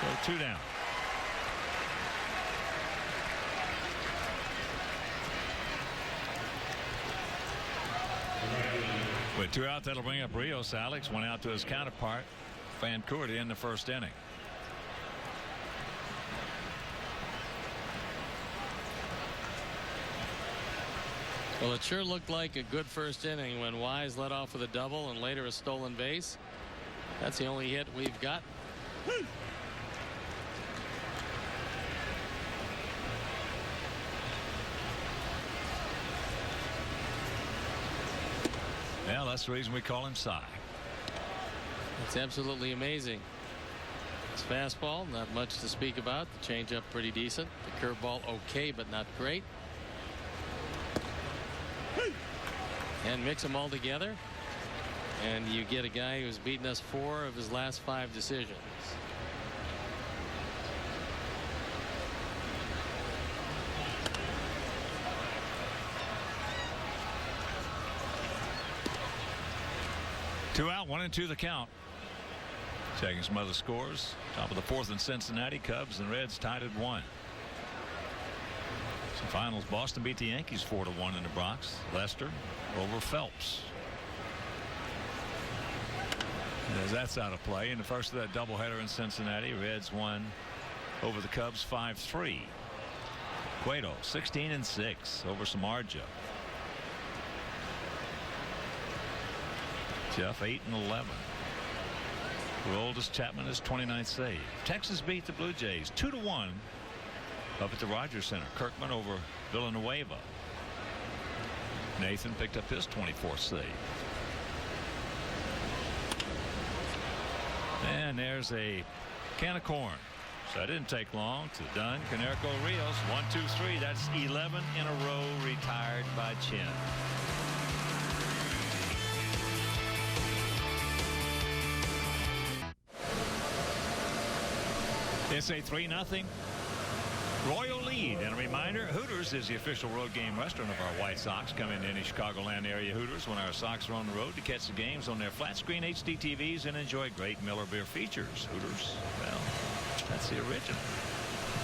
So 2 down. With 2 out, that'll bring up Rios. Alex went out to his counterpart, Vancourt, in the first inning. Well, it sure looked like a good first inning when Wise led off with a double and later a stolen base. That's the only hit we've got. Well, that's the reason we call him Cy. It's absolutely amazing. His fastball, not much to speak about. The changeup, pretty decent. The curveball, okay, but not great. And mix them all together, and you get a guy who's beaten us 4 of his last 5 decisions. Two out, 1-2 the count. Checking some other scores. Top of the 4th in Cincinnati. Cubs and Reds tied at 1. Some finals. Boston beat the Yankees 4-1 in the Bronx. Lester over Phelps. As that's out of play in the first of that doubleheader in Cincinnati, Reds won over the Cubs 5-3. Cueto 16-6 over Samardzija. Jeff 8-11. Aroldis Chapman is 29th save. Texas beat the Blue Jays 2-1 up at the Rogers Center. Kirkman over Villanueva. Nathan picked up his 24th save. And there's a can of corn. So it didn't take long to Dunn. Konerko Rios 1, 2, 3. That's 11 in a row retired by Chin. It's a 3-0 Royal lead. And a reminder, Hooters is the official road game restaurant of our White Sox. Come into any Chicagoland area Hooters when our Sox are on the road to catch the games on their flat screen HD TVs and enjoy great Miller beer features. Hooters, well, that's the original.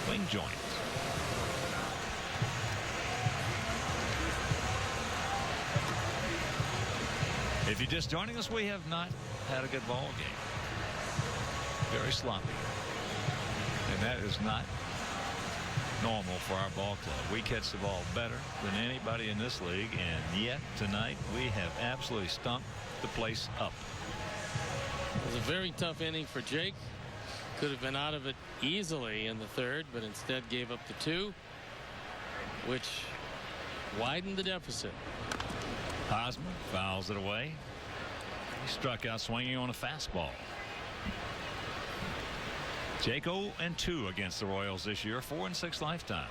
Wing joint. If you're just joining us, we have not had a good ball game. Very sloppy. And that is not normal for our ball club. We catch the ball better than anybody in this league, and yet tonight we have absolutely stumped the place up. It was a very tough inning for Jake. Could have been out of it easily in the 3rd, but instead gave up the 2, which widened the deficit. Hosmer fouls it away. He struck out swinging on a fastball. Jake 0-2 against the Royals this year, 4-6 lifetime.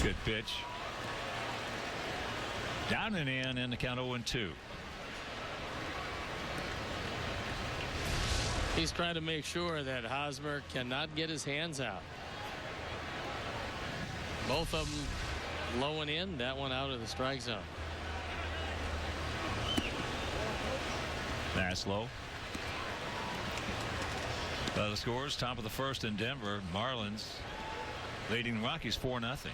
Good pitch. Down and in the count 0-2. He's trying to make sure that Hosmer cannot get his hands out. Both of them low and in. That one out of the strike zone. That's low. The scores, top of the 1st in Denver. Marlins leading the Rockies 4-0.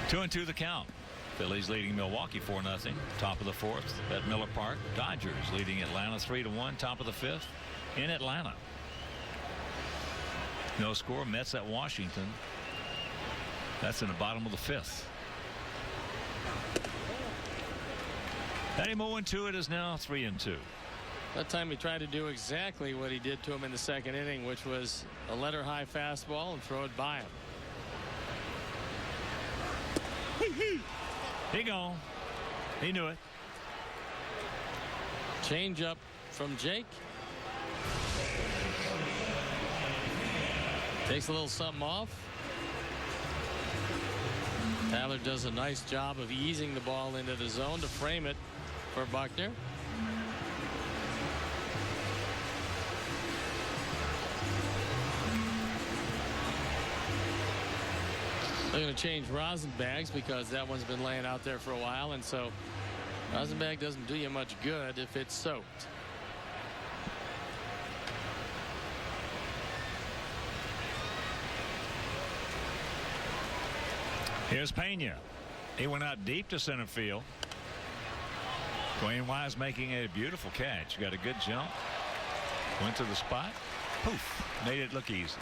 Two and 2 the count. Phillies leading Milwaukee 4-0. Top of the 4th at Miller Park. Dodgers leading Atlanta 3-1. Top of the 5th in Atlanta. No score. Mets at Washington. That's in the bottom of the 5th. Eddie 0-2. It is now 3-2. That time he tried to do exactly what he did to him in the second inning, which was a letter-high fastball and throw it by him. He gone. He knew it. Change up from Jake. Takes a little something off. Tyler does a nice job of easing the ball into the zone to frame it for Buckner. They're going to change Rosenbags because that one's been laying out there for a while, and so Rosenbag doesn't do you much good if it's soaked. Here's Pena. He went out deep to center field. Dwayne Wise making a beautiful catch. Got a good jump. Went to the spot. Poof. Made it look easy.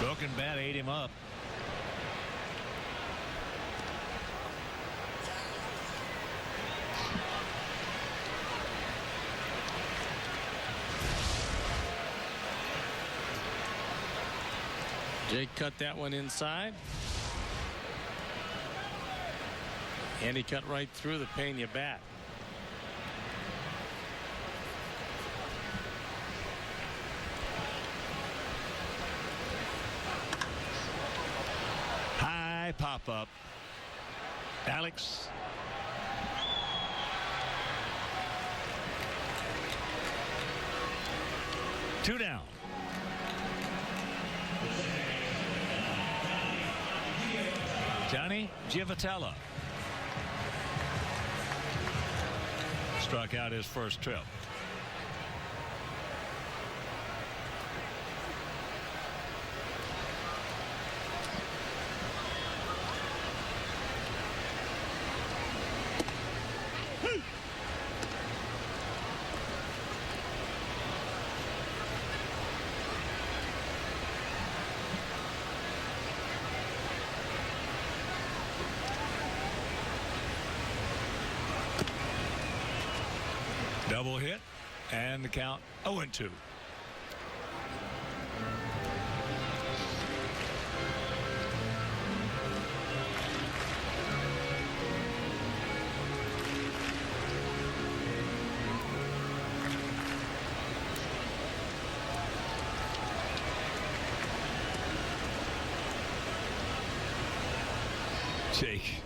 Broken bat ate him up. Jake cut that one inside. And he cut right through the Pena bat. High pop up. Alex. Two down. Johnny Givotella struck out his first trip. Double hit, and the count 0-2. Jake.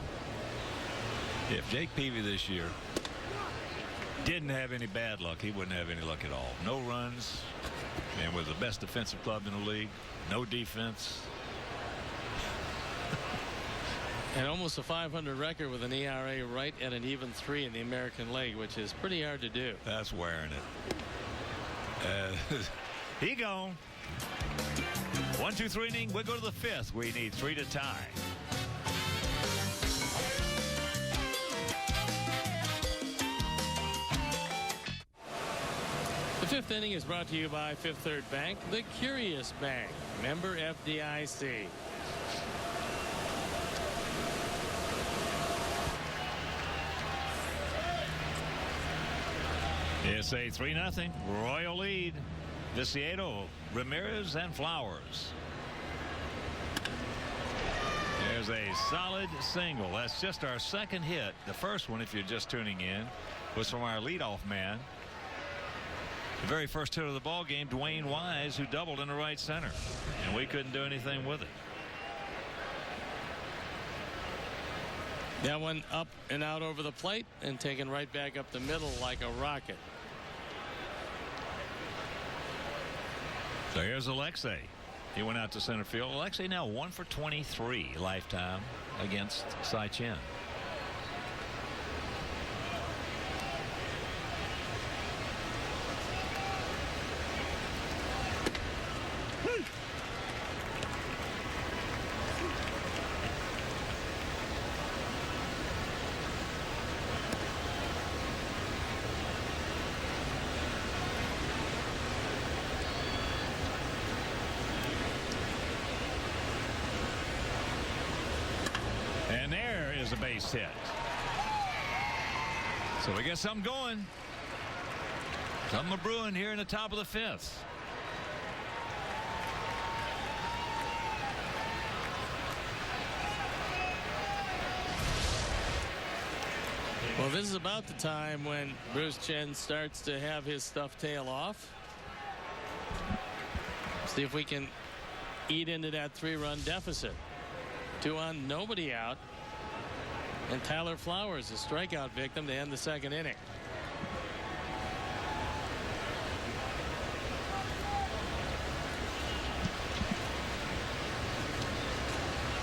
If Jake Peavy this year didn't have any bad luck, he wouldn't have any luck at all. No runs, and was the best defensive club in the league. No defense. And almost a 500 record with an ERA right at an even 3 in the American League, which is pretty hard to do. That's wearing it. He gone. 1-2-3 inning. We'll go to the 5th. We need 3 to tie. The 5th inning is brought to you by Fifth Third Bank, the Curious Bank, member FDIC. It's a 3-0 Royal lead. Viciedo, Ramirez, and Flowers. There's a solid single. That's just our second hit. The first one, if you're just tuning in, was from our leadoff man. The very first hit of the ball game, Dwayne Wise, who doubled into right center, and we couldn't do anything with it. That one up and out over the plate and taken right back up the middle like a rocket. So here's Alexei. He went out to center field. Alexei now 1 for 23 lifetime against Cy Chen. is a base hit. So we get something going. Something brewing here in the top of the 5th. Well, this is about the time when Bruce Chen starts to have his stuff tail off. See if we can eat into that 3-run deficit. 2 on, nobody out. And Tyler Flowers, a strikeout victim to end the 2nd inning.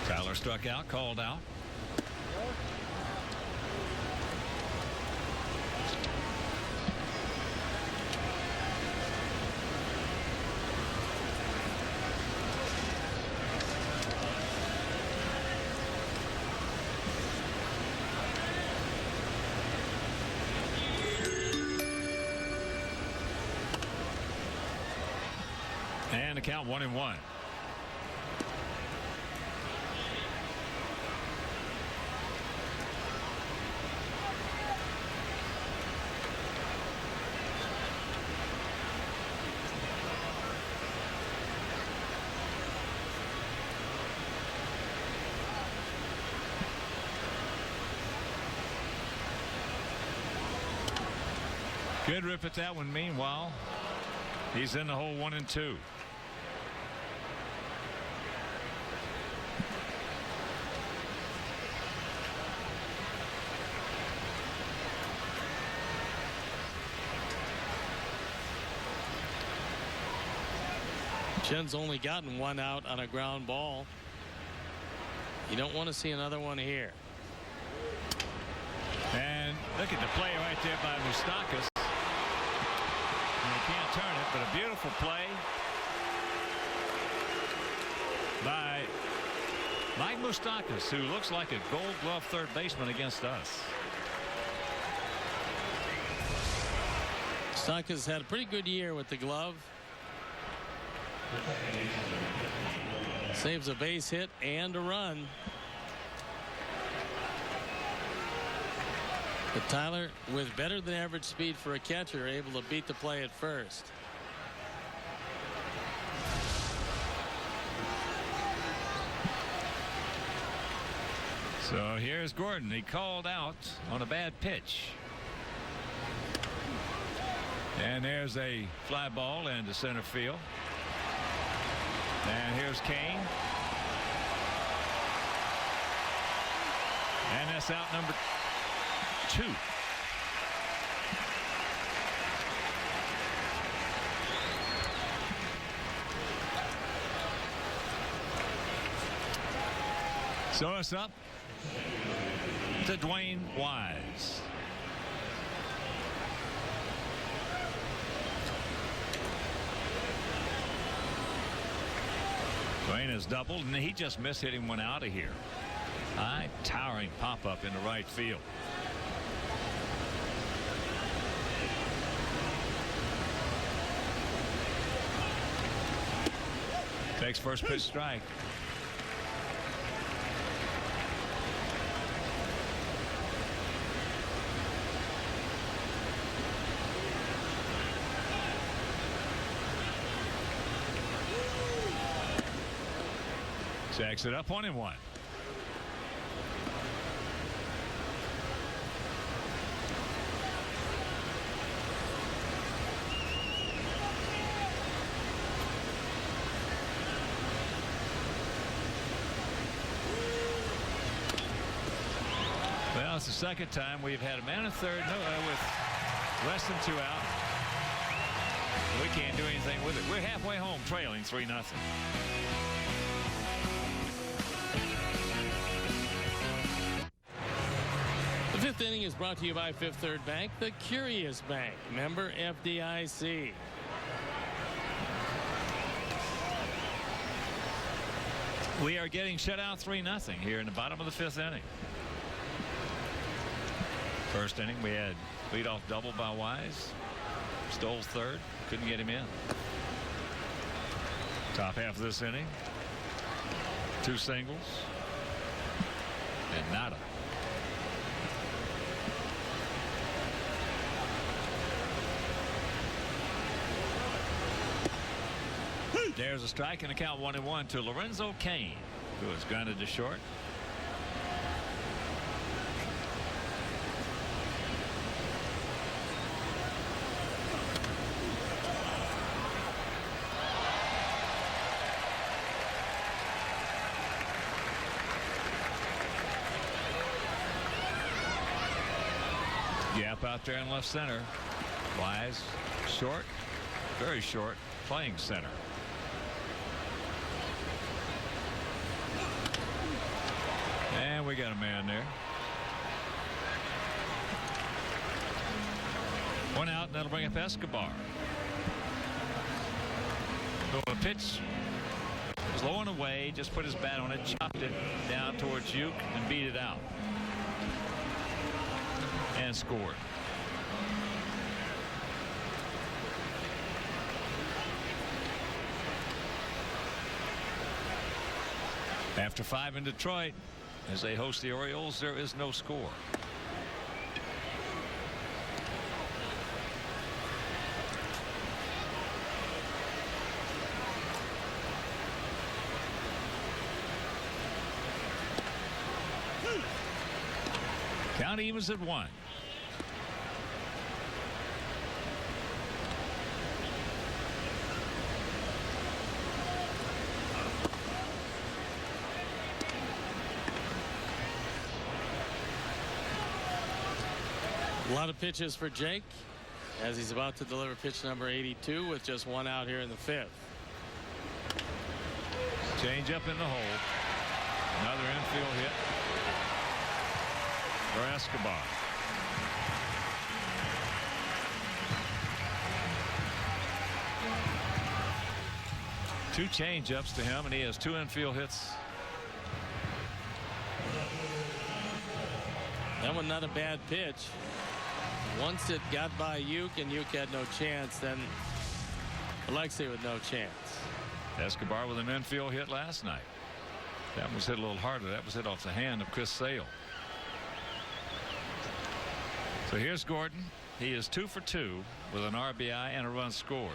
Tyler struck out, called out. And the count 1-1. Good rip at that one. Meanwhile, he's in the hole 1-2. Chen's only gotten 1 out on a ground ball. You don't want to see another one here. And look at the play right there by Moustakas. You can't turn it, but a beautiful play by Mike Moustakas, who looks like a Gold Glove third baseman against us. Moustakas had a pretty good year with the glove. Saves a base hit and a run. But Tyler, with better than average speed for a catcher, able to beat the play at first. So here's Gordon. He called out on a bad pitch. And there's a fly ball into center field. And here's Kane. And that's out number 2. So it's up to Dwayne Wise. Dwayne has doubled, and he just missed hitting one out of here. High towering pop up into right field. Takes first pitch strike. Jacks it up 1-1. Well, it's the second time we've had a man in third with less than 2 out. We can't do anything with it. We're halfway home, trailing 3-0. The 5th inning is brought to you by Fifth Third Bank, the Curious Bank, member FDIC. We are getting shut out 3-0 here in the bottom of the 5th inning. First inning, we had leadoff double by Wise. Stole third, couldn't get him in. Top half of this inning, 2 singles and nada. There's a strike and a count 1-1 to Lorenzo Cain, who is grounded to short. Gap out there in left center. Wise, short, very short, playing center. And we got a man there. One out, and that'll bring up Escobar. So the pitch was low and away, just put his bat on it, chopped it down towards Uke, and beat it out. And scored. After 5 in Detroit, as they host the Orioles, there is no score. Count evens at 1. A lot of pitches for Jake as he's about to deliver pitch number 82 with just 1 out here in the 5th. Change up in the hole. Another infield hit for Escobar. Two change-ups to him, and he has 2 infield hits. That one not a bad pitch. Once it got by Uke and Uke had no chance, then Alexei with no chance. Escobar with an infield hit last night. That was hit a little harder. That was hit off the hand of Chris Sale. So here's Gordon. He is 2 for 2 with an RBI and a run scored.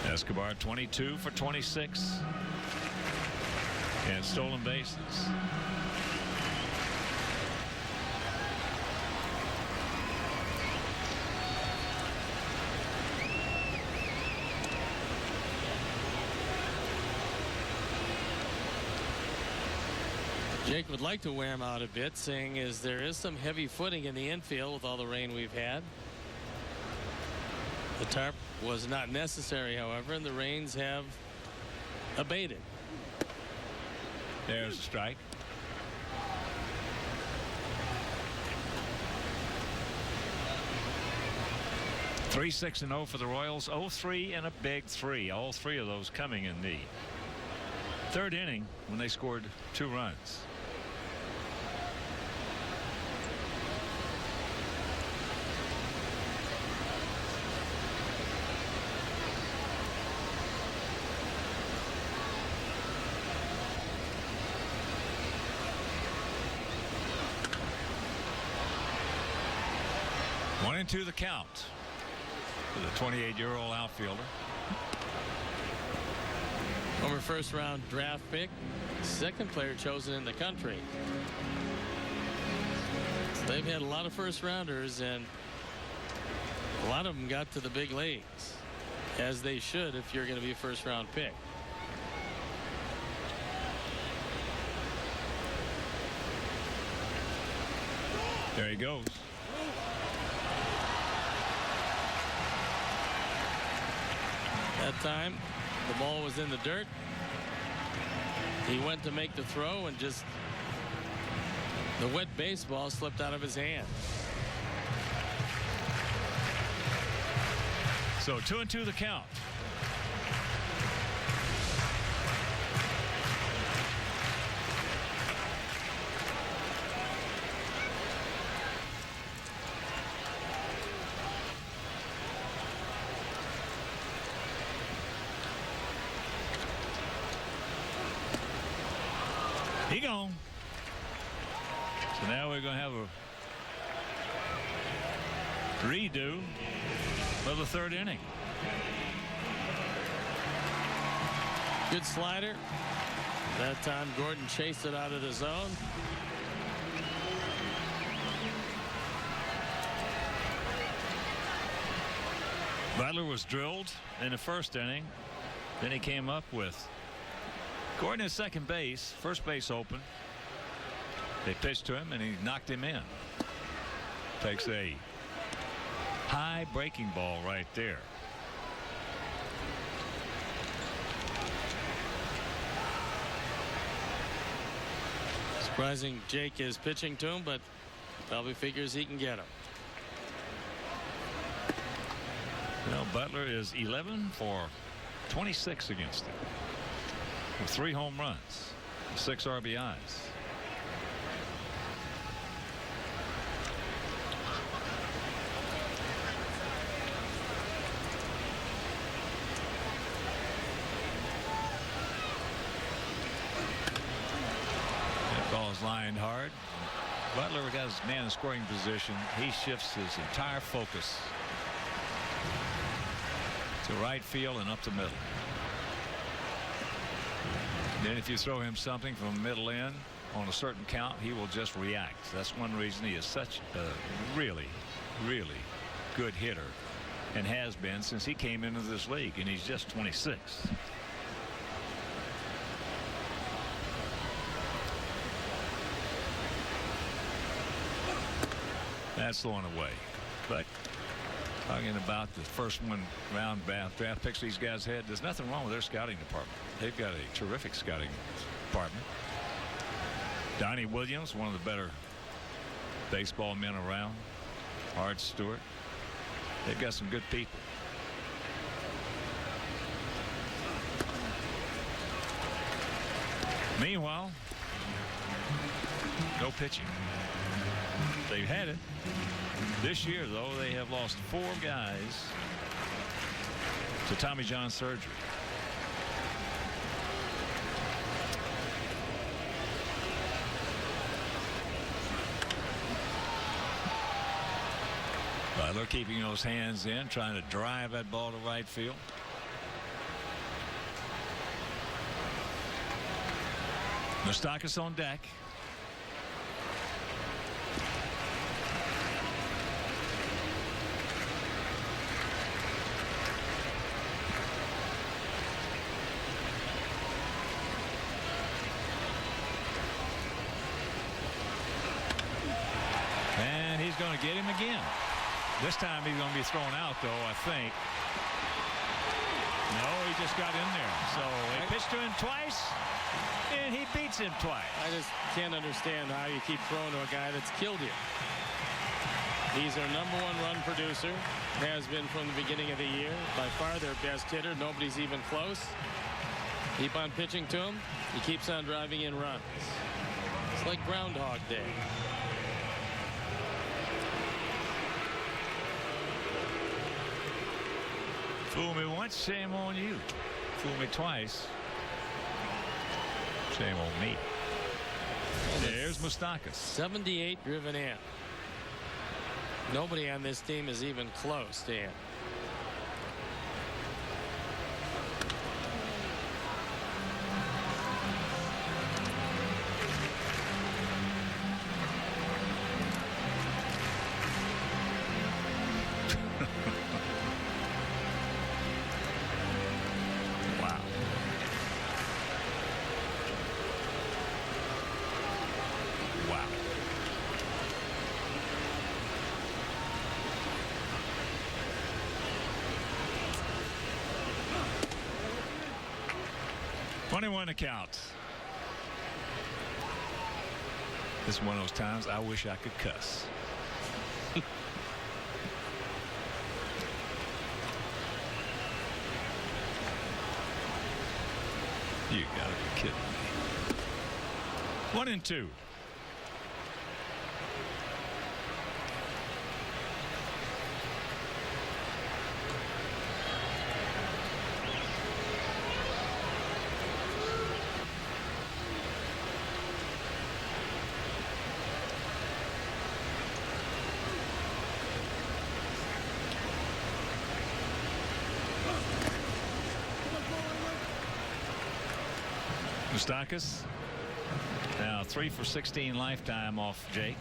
Escobar 22 for 26 and stolen bases. Jake would like to wear him out a bit, seeing as there is some heavy footing in the infield with all the rain we've had. The tarp was not necessary, however, and the rains have abated. There's a strike. Three 6-0 for the Royals. 0-3 and a big 3. All 3 of those coming in the 3rd inning when they scored 2 runs. One and 2 the count for the 28-year-old outfielder. Former first-round draft pick, 2nd player chosen in the country. So they've had a lot of first-rounders, and a lot of them got to the big leagues, as they should if you're going to be a first-round pick. There he goes. That time the ball was in the dirt. He went to make the throw, and just the wet baseball slipped out of his hand. So 2-2 the count. He gone. So now we're going to have a redo of the third inning. Good slider. That time Gordon chased it out of the zone. Butler was drilled in the first inning. Then he came up with Gordon at second base, first base open. They pitched to him and he knocked him in. Takes a high breaking ball right there. Surprising Jake is pitching to him, but probably figures he can get him. Well, Butler is 11 for 26 against him, with 3 home runs, 6 RBIs. That ball is lined hard. Butler got his man in scoring position. He shifts his entire focus to right field and up the middle. Then if you throw him something from middle in on a certain count, he will just react. That's one reason he is such a really, really good hitter, and has been since he came into this league, and he's just 26. That's thrown away. But talking about the first round draft picks these guys had, there's nothing wrong with their scouting department. They've got a terrific scouting department. Donnie Williams, one of the better baseball men around. Art Stewart. They've got some good people. Meanwhile, no pitching. They've had it. This year, though, they have lost 4 guys to Tommy John surgery. Butler keeping those hands in, trying to drive that ball to right field. Moustakas on deck. And he's going to get him again. This time he's going to be thrown out, though, I think. No, he just got in there. So they pitched to him twice, and he beats him twice. I just can't understand how you keep throwing to a guy that's killed you. He's their #1 run producer, has been from the beginning of the year. By far their best hitter. Nobody's even close. Keep on pitching to him. He keeps on driving in runs. It's like Groundhog Day. Fool me once, shame on you. Fool me twice, shame on me. There's Moustakas. 78 driven in. Nobody on this team is even close to him. Wow. Wow. .21 to count. This is one of those times I wish I could cuss. You gotta be kidding me. 1-2. Moustakas now 3 for 16 lifetime off Jake.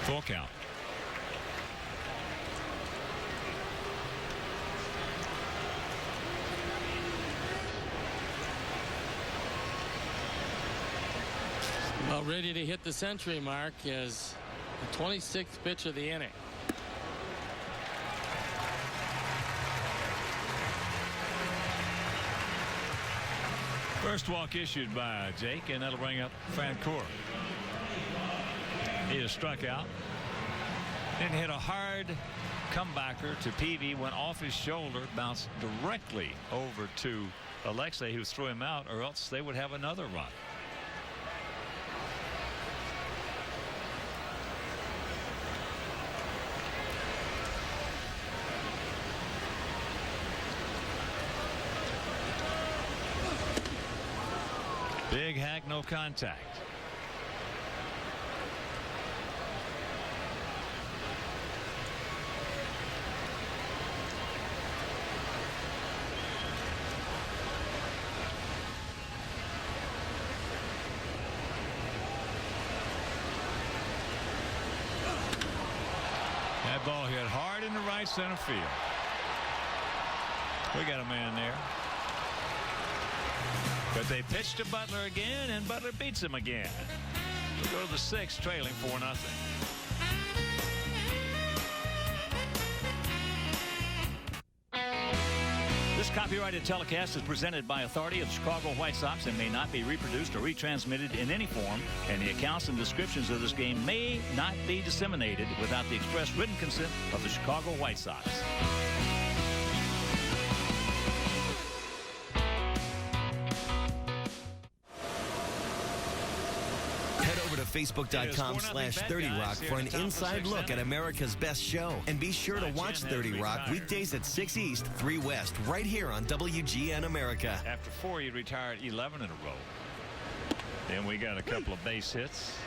Full count. Well, ready to hit the century mark as the 26th pitch of the inning. First walk issued by Jake, and that'll bring up Francoeur. He is struck out. Then hit a hard comebacker to Peavy, went off his shoulder, bounced directly over to Alexei, who threw him out, or else they would have another run. Big hack, no contact. That ball hit hard in the right center field. We got a man there. But they pitch to Butler again, and Butler beats him again. We'll go to the 6th, trailing 4-0. This copyrighted telecast is presented by authority of the Chicago White Sox and may not be reproduced or retransmitted in any form, and the accounts and descriptions of this game may not be disseminated without the express written consent of the Chicago White Sox. Facebook.com/30Rock for an inside look at America's best show. And be sure to watch 30 Rock weekdays at 6 East, 3 West, right here on WGN America. After 4, he retired 11 in a row. Then we got a couple of base hits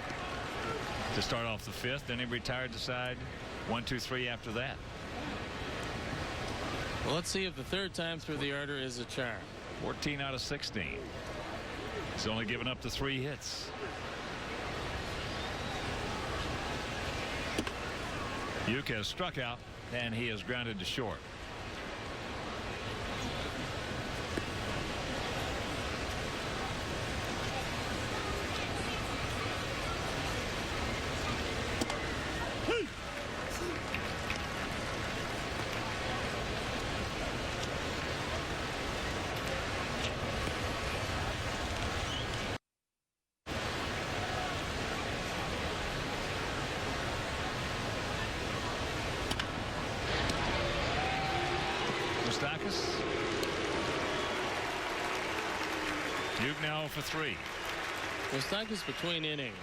to start off the 5th. Then he retired the side 1, 2, 3 after that. Well, let's see if the third time through the order is a charm. 14 out of 16. He's only given up the 3 hits. Uke has struck out, and he is grounded to short. Moustakas. Uke now for 3. Moustakas between innings,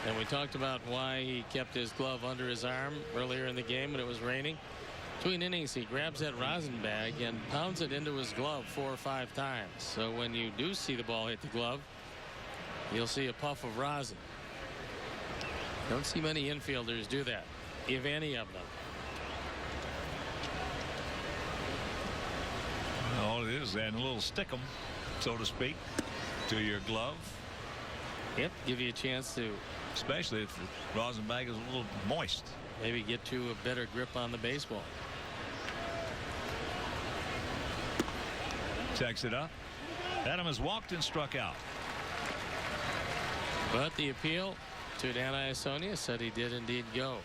and we talked about why he kept his glove under his arm earlier in the game when it was raining. Between innings, he grabs that rosin bag and pounds it into his glove 4 or 5 times. So when you do see the ball hit the glove, you'll see a puff of rosin. Don't see many infielders do that, if any of them. All it is adding a little stickum, so to speak, to your glove. Yep, give you a chance to, especially if the rosin bag is a little moist. Maybe get to a better grip on the baseball. Checks it up. Adam has walked and struck out. But the appeal to Dan Iasonia said he did indeed go.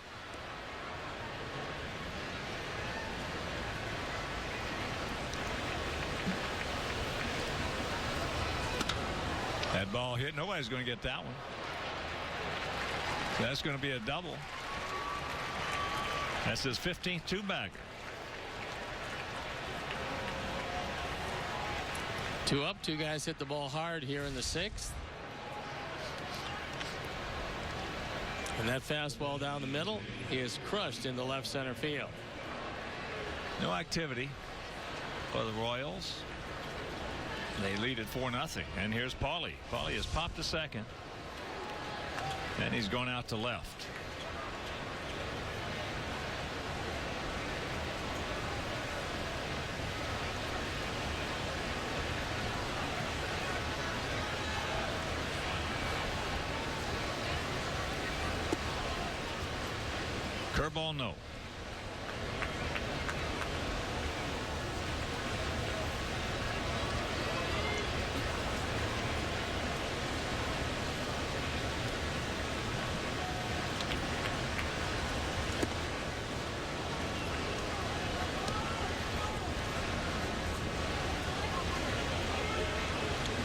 That ball hit. Nobody's going to get that one. That's going to be a double. That's his 15th two-bagger. 2 up. 2 guys hit the ball hard here in the 6th. And that fastball down the middle is crushed into left center field. No activity. for the Royals. They lead at 4-0. And here's Paulie. Paulie has popped a second. And he's going out to left. Curveball, no.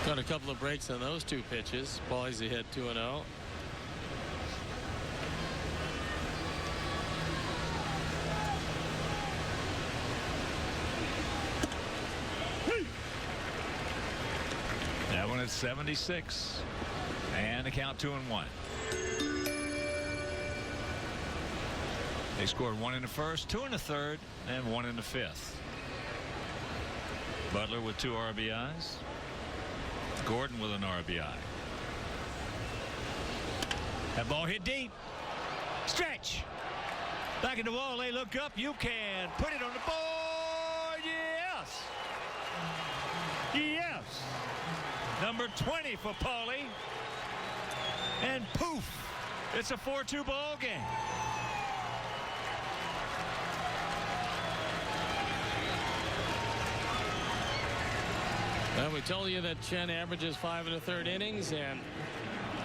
Got a couple of breaks on those two pitches. Paulie's ahead 2-0. That one at 76. And the count 2-1. They scored 1 in the first, 2 in the third, and 1 in the fifth. Butler with 2 RBIs. Gordon with an RBI. That ball hit deep. Stretch. Back in the wall. They look up. You can put it on the board. Yes. Yes. Number 20 for Paulie. And poof. It's a 4-2 ball game. Well, we told you that Chen averages 5 1/3 innings, and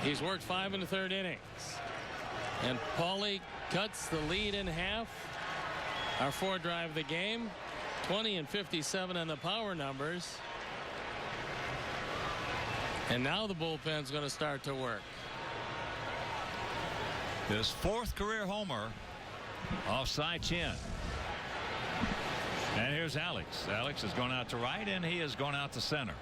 he's worked 5 1/3 innings. And Paulie cuts the lead in half. Our 4 drive the game. 20 and 57 on the power numbers. And now the bullpen's going to start to work. His 4th career homer off Cy Chen. And here's Alex. Alex has gone out to right, and he has gone out to center.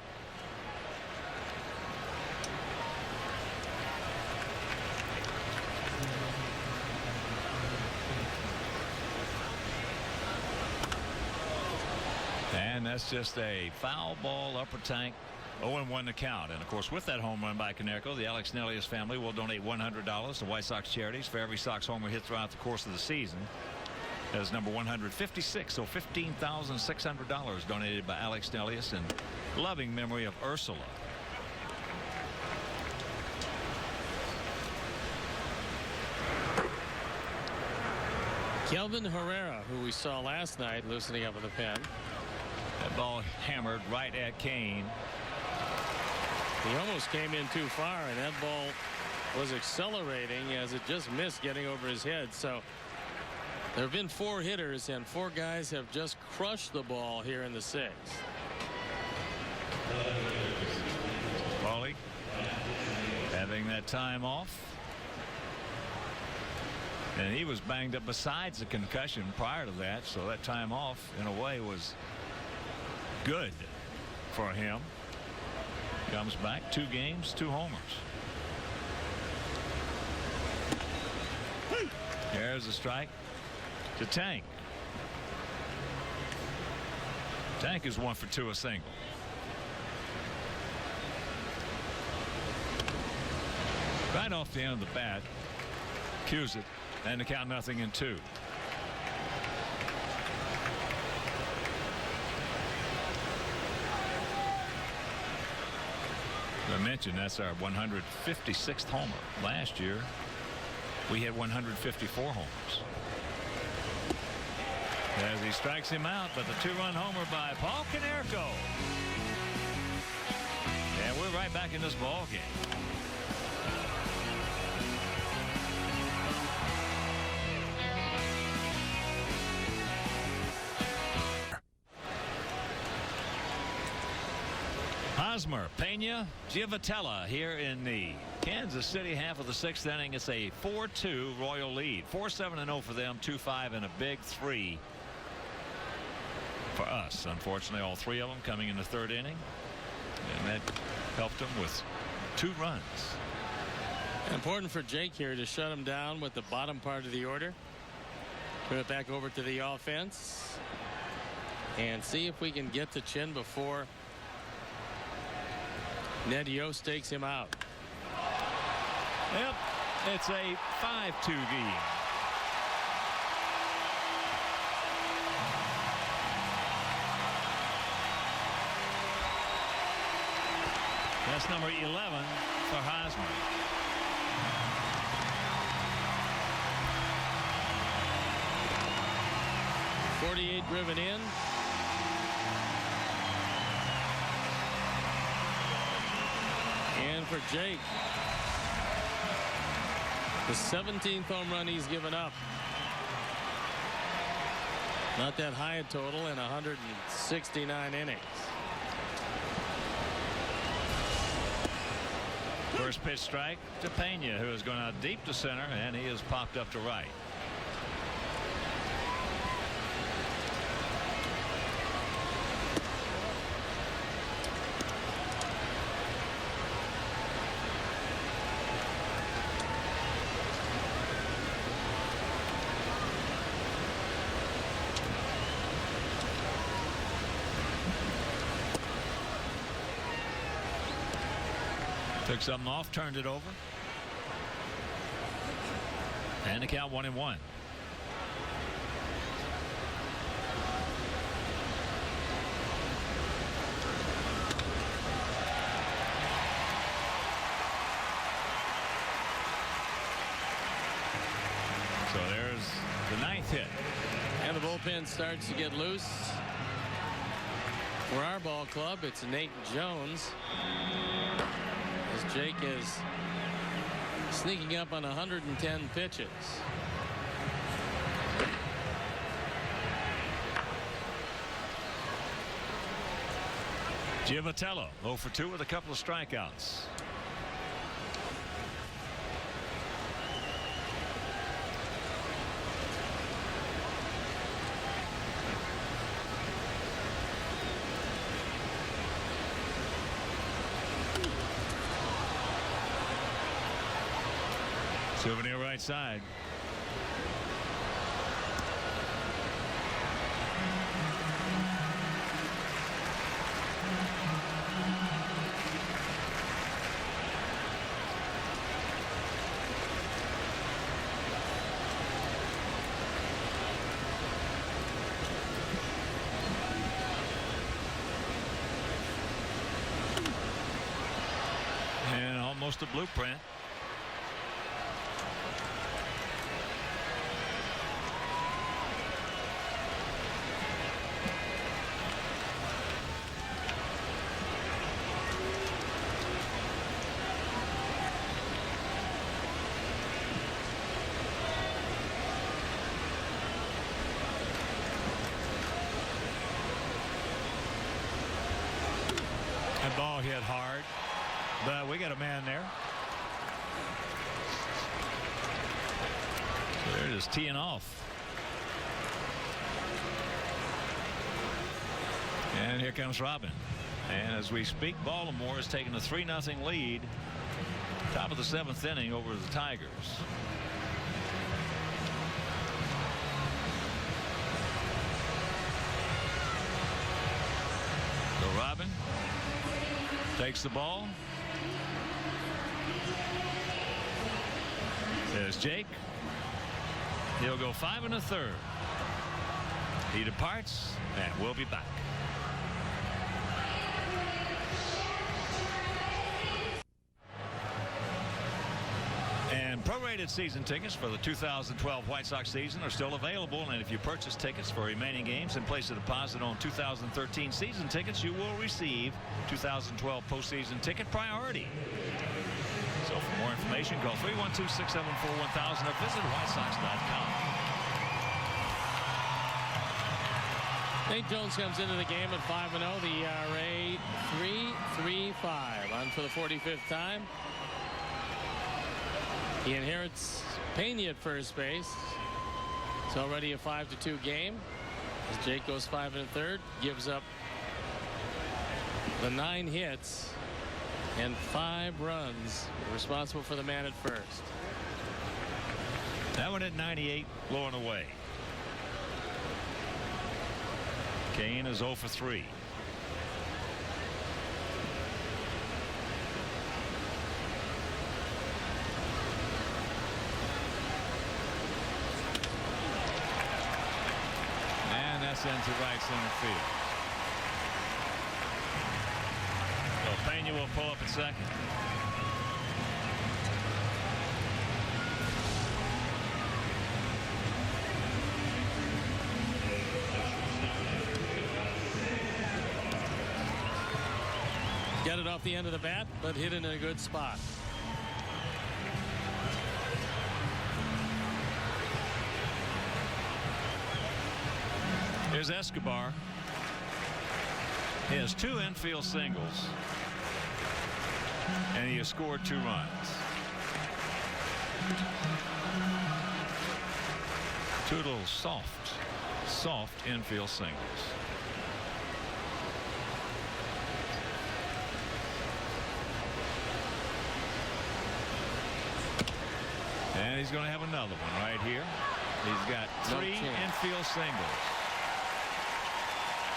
And that's just a foul ball upper tank. 0-1 to count. And of course, with that home run by Konerko, the Alex Nelius family will donate $100 to White Sox charities for every Sox homer hit throughout the course of the season. As number 156, so $15,600 donated by Alex Nelius in loving memory of Ursula. Kelvin Herrera, who we saw last night loosening up in the pen. That ball hammered right at Kane. He almost came in too far, and that ball was accelerating as it just missed getting over his head. So there have been 4 hitters, and 4 guys have just crushed the ball here in the 6th. Paulie having that time off. And he was banged up besides the concussion prior to that, so that time off in a way was good for him. Comes back, 2 games, 2 homers. There's a strike to Tank. Tank is 1 for 2, a single. Right off the end of the bat, cues it, and to count 0-2. I mentioned that's our 156th homer. Last year we had 154 homers. As he strikes him out, but the 2-run homer by Paul Konerko. And we're right back in this ball game. Hosmer, Pena, Giavotella here in the Kansas City half of the 6th inning. It's a 4-2 Royal lead. 4-7-0 for them, 2-5 and a big 3 for us. Unfortunately, all 3 of them coming in the 3rd inning, and that helped them with 2 runs. Important for Jake here to shut him down with the bottom part of the order. Turn it back over to the offense. and see if we can get to Chin before Ned Yost takes him out. Yep, it's a 5-2 game. That's number 11 for Hosmer. .48 driven in. And for Jake, the 17th home run he's given up. Not that high a total in 169 innings. First pitch strike to Pena, who has gone out deep to center, and he has popped up to right. Took something off, turned it over. And the count 1-1. So there's the 9th hit. And the bullpen starts to get loose. For our ball club, it's Nate Jones. As Jake is sneaking up on 110 pitches. Giavatello 0 for 2 with a couple of strikeouts. Souvenir right side. And almost a blueprint. That ball hit hard, but we got a man there. So they're just teeing off. And here comes Robin. And as we speak, Baltimore is taking a 3-0 lead. Top of the 7th inning over the Tigers. So Robin takes the ball. There's Jake. He'll go 5 1/3. He departs, and we'll be back. And prorated season tickets for the 2012 White Sox season are still available. And if you purchase tickets for remaining games and place a deposit on 2013 season tickets, you will receive 2012 postseason ticket priority. So for more information, call 312-674-1000 or visit whitesox.com. Nate Jones comes into the game at 5-0. The ERA 3.35 on for the 45th time. He inherits Pena at first base. It's already a 5-2 game. As Jake goes 5 1/3, gives up the 9 hits and 5 runs, responsible for the man at first. That one at 98, blowing away. Kane is 0 for 3. And that's into right center field. So Pena will pull up at second. Got it off the end of the bat, but hit it in a good spot. Here's Escobar. He has 2 infield singles, and he has scored 2 runs. 2 little soft infield singles. And he's going to have another one right here. He's got 3 infield singles.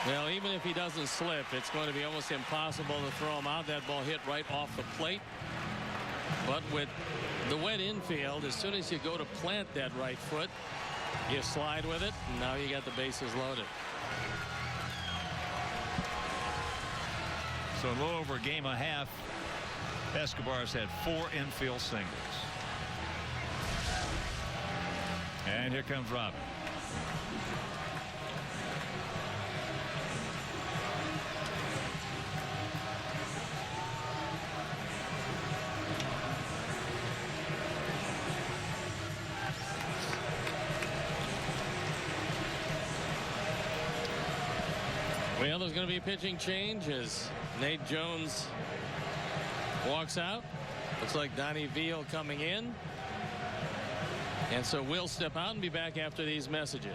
Well, even if he doesn't slip, it's going to be almost impossible to throw him out. That ball hit right off the plate. But with the wet infield, as soon as you go to plant that right foot, you slide with it, and now you got the bases loaded. So a little over a game and a half, Escobar's had 4 infield singles. And here comes Robin. Well, there's going to be a pitching change as Nate Jones walks out. Looks like Donnie Veal coming in. And so we'll step out and be back after these messages.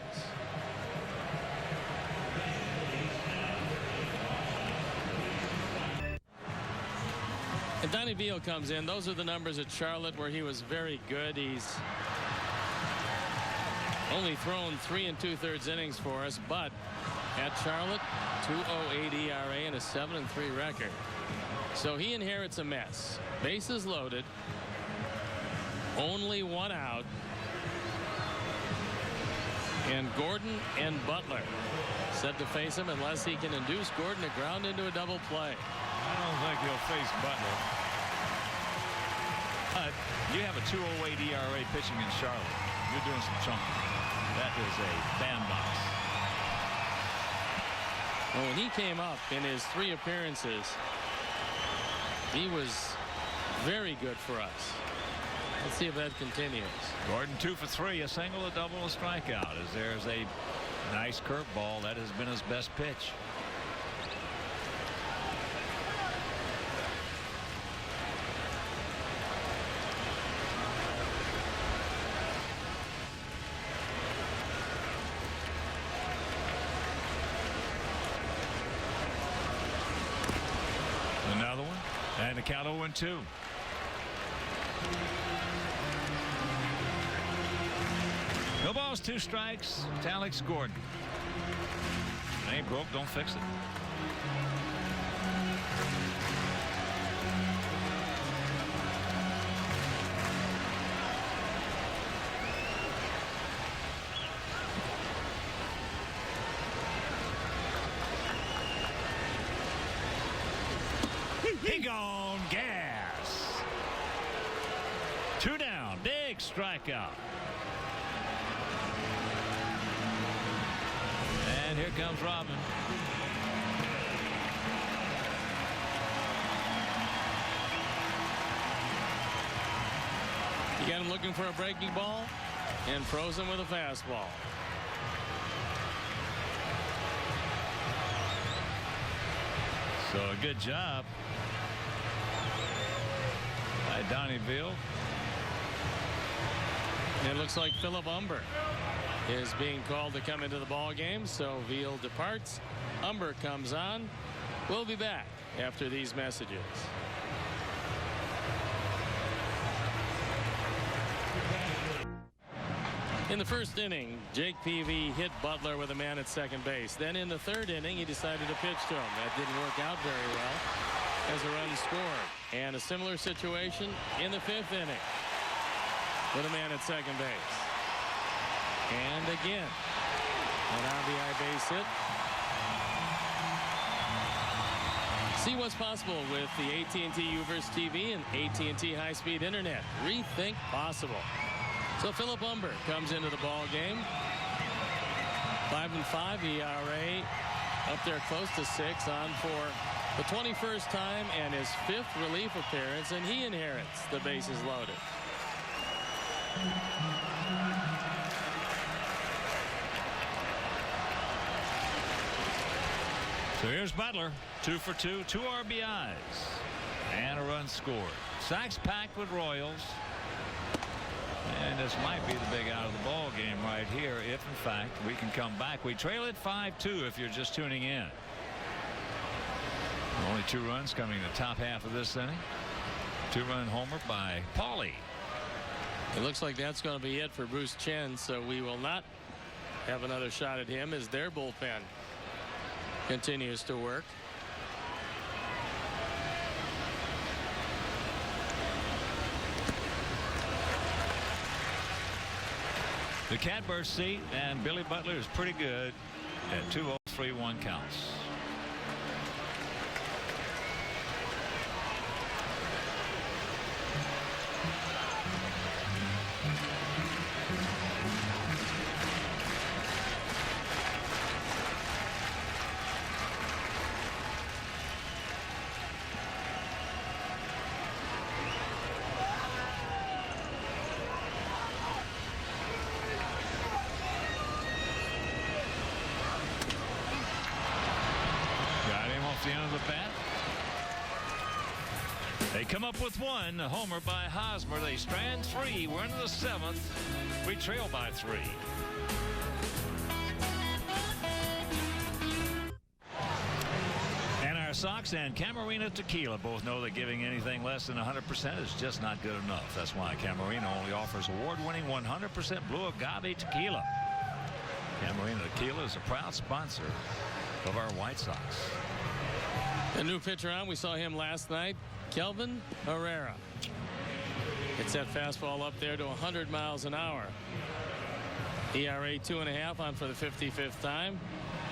And Donnie Veal comes in. Those are the numbers at Charlotte where he was very good. He's only thrown 3 2/3 innings for us, but at Charlotte, 2.08 ERA and a 7-3 record. So he inherits a mess. Bases loaded. Only 1 out. And Gordon and Butler set to face him unless he can induce Gordon to ground into a double play. I don't think he'll face Butler. But you have a 2.08 ERA pitching in Charlotte. You're doing some chunking. That is a bandbox. Well, when he came up in his 3 appearances, he was very good for us. Let's see if that continues. Gordon 2 for 3, a single, a double, a strikeout. As there's a nice curveball. That has been his best pitch. Another one, and the count 0-2. No balls, 2 strikes. It's Alex Gordon. It ain't broke, don't fix it. He gone, gas. 2 down, big strikeout. And here comes Robin. You got him looking for a breaking ball and froze him with a fastball. So a good job by Donnie Veal. It looks like Philip Umber is being called to come into the ball game. So Veal departs. Umber comes on. We'll be back after these messages. In the first inning, Jake Peavy hit Butler with a man at second base. Then in the third inning, he decided to pitch to him. That didn't work out very well as a run scored. And a similar situation in the fifth inning with a man at second base. And again, an RBI base hit. See what's possible with the AT&T UVerse TV and AT&T high-speed internet. Rethink possible. So Philip Humber comes into the ball game. 5-5 ERA, up there close to 6, on for the 21st time and his 5th relief appearance, and he inherits the bases loaded. So here's Butler, 2 for 2, 2 RBIs, and a run scored. Sacks packed with Royals. And this might be the big out of the ball game right here if, in fact, we can come back. We trail it 5-2 if you're just tuning in. Only 2 runs coming in the top half of this inning. 2-run homer by Paulie. It looks like that's going to be it for Bruce Chen, so we will not have another shot at him as their bullpen continues to work. The catbird seat and Billy Butler is pretty good at 2-0, 3-1 counts. The end of the bat. They come up with 1. A homer by Hosmer. They strand 3. We're into the 7th. We trail by 3. And our Sox and Camarena Tequila both know that giving anything less than 100% is just not good enough. That's why Camarena only offers award-winning 100% blue agave tequila. Camarena Tequila is a proud sponsor of our White Sox. A new pitcher on. We saw him last night. Kelvin Herrera. Gets that fastball up there to 100 miles an hour. ERA 2.5 on for the 55th time.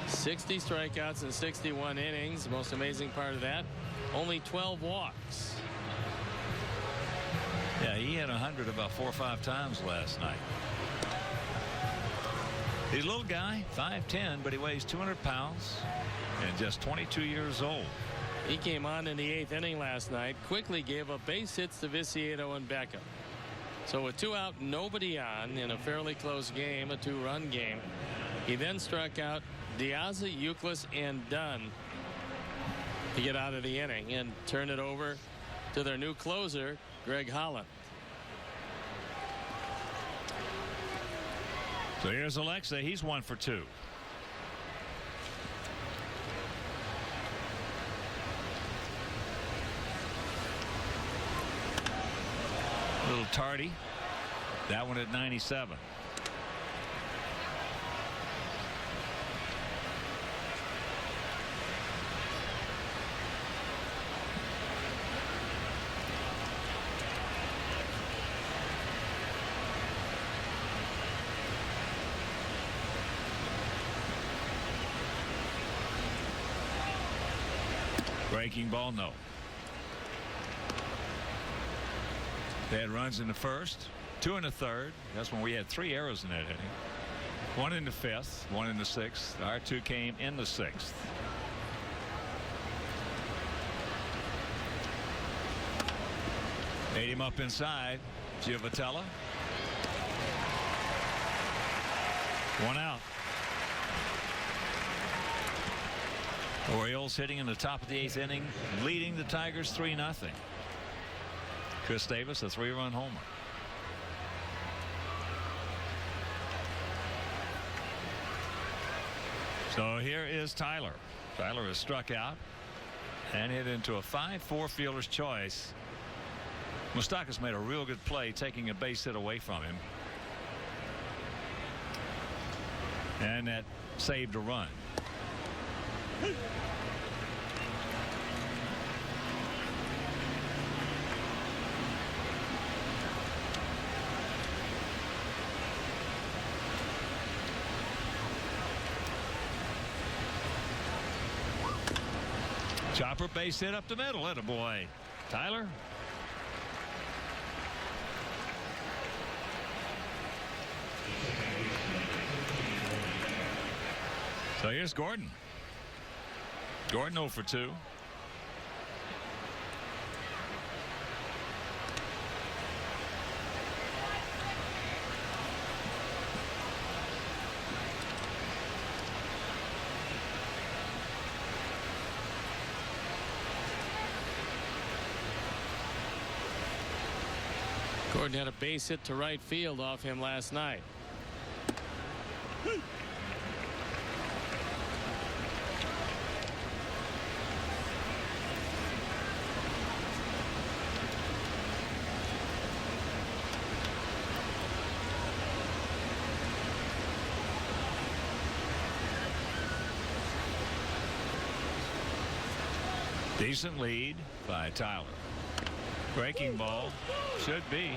60 strikeouts in 61 innings. The most amazing part of that, only 12 walks. Yeah, he had 100 about 4 or 5 times last night. He's a little guy, 5'10", but he weighs 200 pounds and just 22 years old. He came on in the 8th inning last night, quickly gave up base hits to Viciedo and Beckham. So with 2 out, nobody on in a fairly close game, a 2-run game. He then struck out Diaz, Youkilis, and Dunn to get out of the inning and turn it over to their new closer, Greg Holland. So here's Alexa. He's 1 for 2. A little tardy. That one at 97. Breaking ball, no. They had runs in the first, 2 in the third. That's when we had 3 errors in that inning. 1 in the 5th, 1 in the 6th. Our 2 came in the 6th. Ate him up inside. Giovatella. 1 out. Orioles hitting in the top of the 8th inning, leading the Tigers 3-0. Chris Davis, a 3-run homer. So here is Tyler. Tyler is struck out and hit into a 5-4 fielder's choice. Moustakas made a real good play, taking a base hit away from him. And that saved a run. Chopper base hit up the middle. Attaboy. Tyler. So here's Gordon. Gordon 0 for 2. Gordon had a base hit to right field off him last night. Decent lead by Tyler. Breaking ball should be.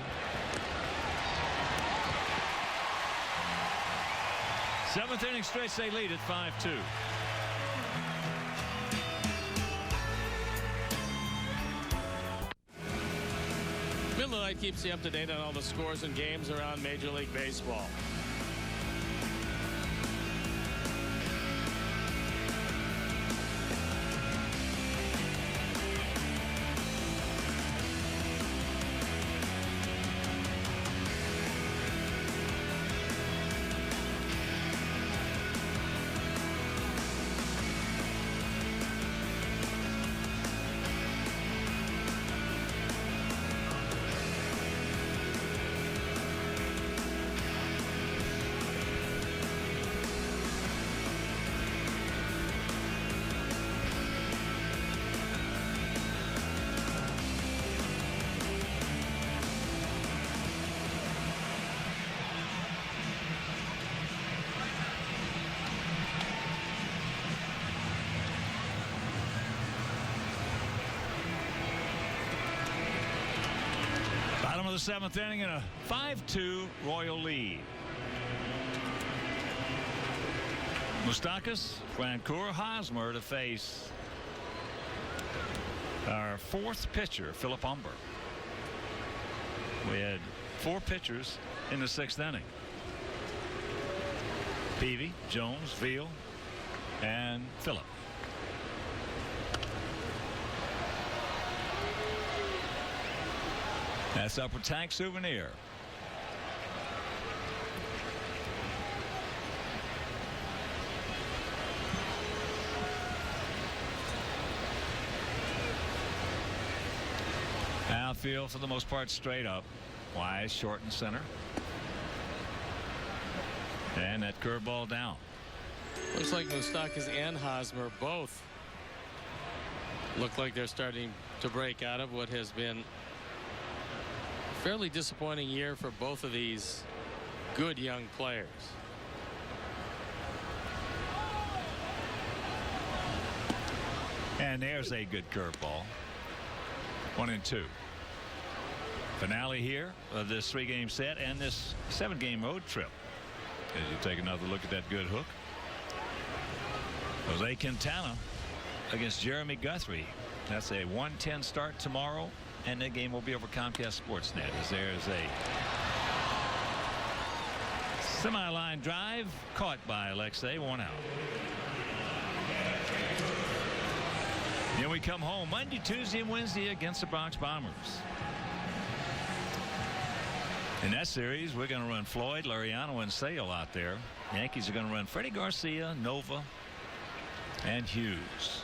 Seventh inning stretch, they lead at 5-2. Miller Lite keeps you up to date on all the scores and games around Major League Baseball. Bottom of the seventh inning and a 5-2 Royal lead. Moustakas, Francoeur, Hosmer to face our fourth pitcher, Philip Humber. We had 4 pitchers in the sixth inning. Peavy, Jones, Veal, and Phillip. That's Upper Tank Souvenir. Outfield for the most part straight up. Wise, short, and center. And that curveball down. Looks like Moustakas and Hosmer both look like they're starting to break out of what has been a fairly disappointing year for both of these good young players. And there's a good curveball. 1-2. Finale here of this 3-game set and this 7-game road trip. As you take another look at that good hook. Jose Quintana against Jeremy Guthrie. That's a 1:10 start tomorrow, and the game will be over Comcast Sportsnet. As there's a semi-line drive caught by Alexei, 1 out. Then we come home Monday, Tuesday, and Wednesday against the Bronx Bombers. In that series, we're going to run Floyd, Laureano, and Sale out there. Yankees are going to run Freddie Garcia, Nova, and Hughes.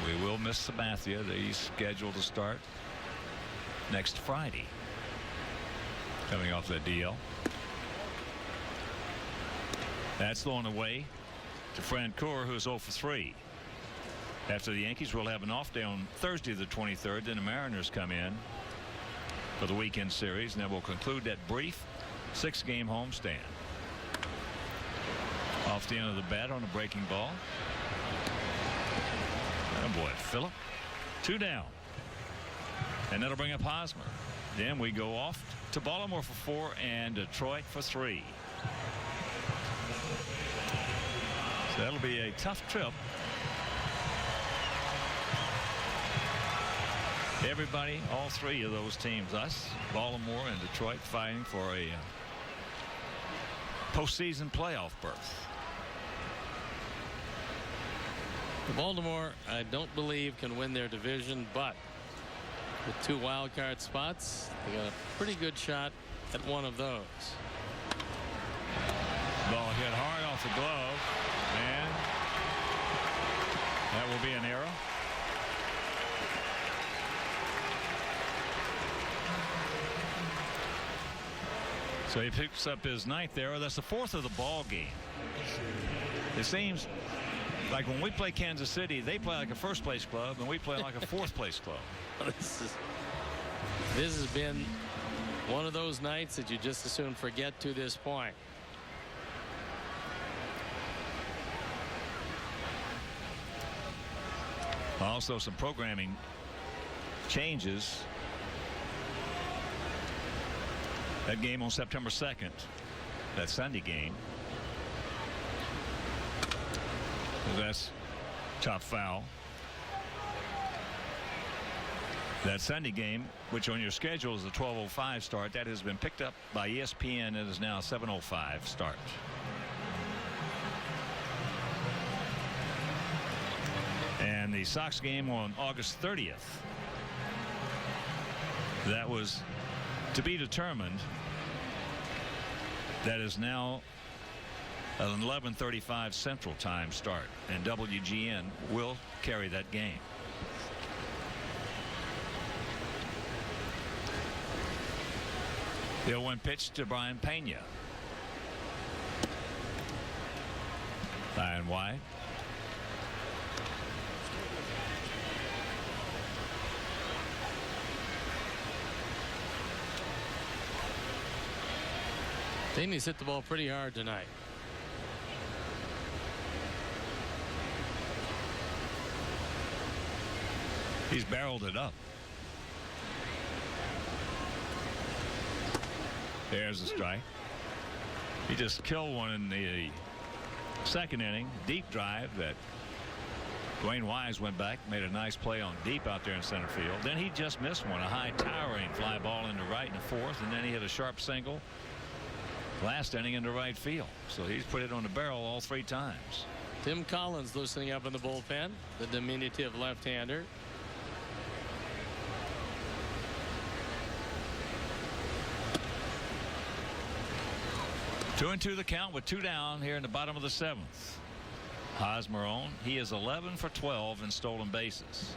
We will miss Sabathia. He's scheduled to start next Friday, coming off that DL. That's thrown away to Francoeur, who's 0 for 3. After the Yankees, we'll have an off day on Thursday the 23rd. Then the Mariners come in for the weekend series, and then we'll conclude that brief 6-game homestand. Off the end of the bat on a breaking ball. Oh boy, Phillip. 2 down. And that'll bring up Hosmer. Then we go off to Baltimore for 4 and Detroit for 3. So that'll be a tough trip. Everybody, all 3 of those teams, us, Baltimore and Detroit, fighting for a postseason playoff berth. Baltimore, I don't believe, can win their division, but with 2 wild card spots, they got a pretty good shot at one of those. Ball hit hard off the glove, and that will be an error. So he picks up his 9th error. That's the 4th of the ball game. It seems like when we play Kansas City, they play like a first-place club, and we play like a fourth-place club. This has been one of those nights that you just as soon forget to this point. Also, some programming changes. That game on September 2nd, that Sunday game. That's top foul. That Sunday game, which on your schedule is a 12:05 start, that has been picked up by ESPN. It is now a 7:05 start. And the Sox game on August 30th, that was to be determined. That is now an 11:35 Central Time start, and WGN will carry that game. The 0-1 pitch to Brian Pena. High and wide. Pena's hit the ball pretty hard tonight. He's barreled it up. There's a strike. He just killed one in the 2nd inning. Deep drive that Dwayne Wise went back, made a nice play on deep out there in center field. Then he just missed one, a high towering fly ball into right in the 4th, and then he hit a sharp single last inning into right field. So he's put it on the barrel all 3 times. Tim Collins loosening up in the bullpen, the diminutive left-hander. Two and two the count with 2 down here in the bottom of the 7th. Hosmer on. He is 11 for 12 in stolen bases.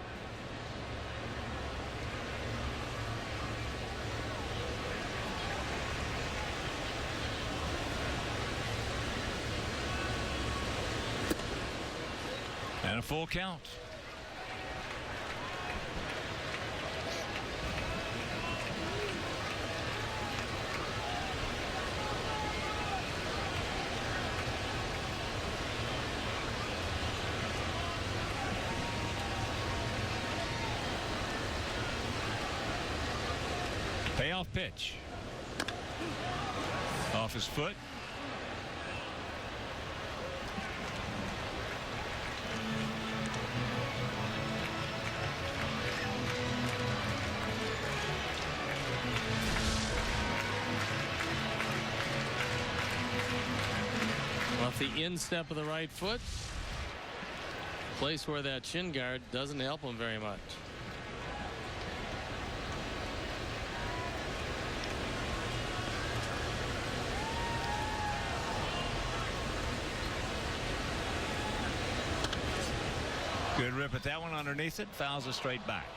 And a full count. Payoff pitch. Off his foot. Off the instep of the right foot. Place where that shin guard doesn't help him very much. Good rip at that one underneath it. Fouls it straight back.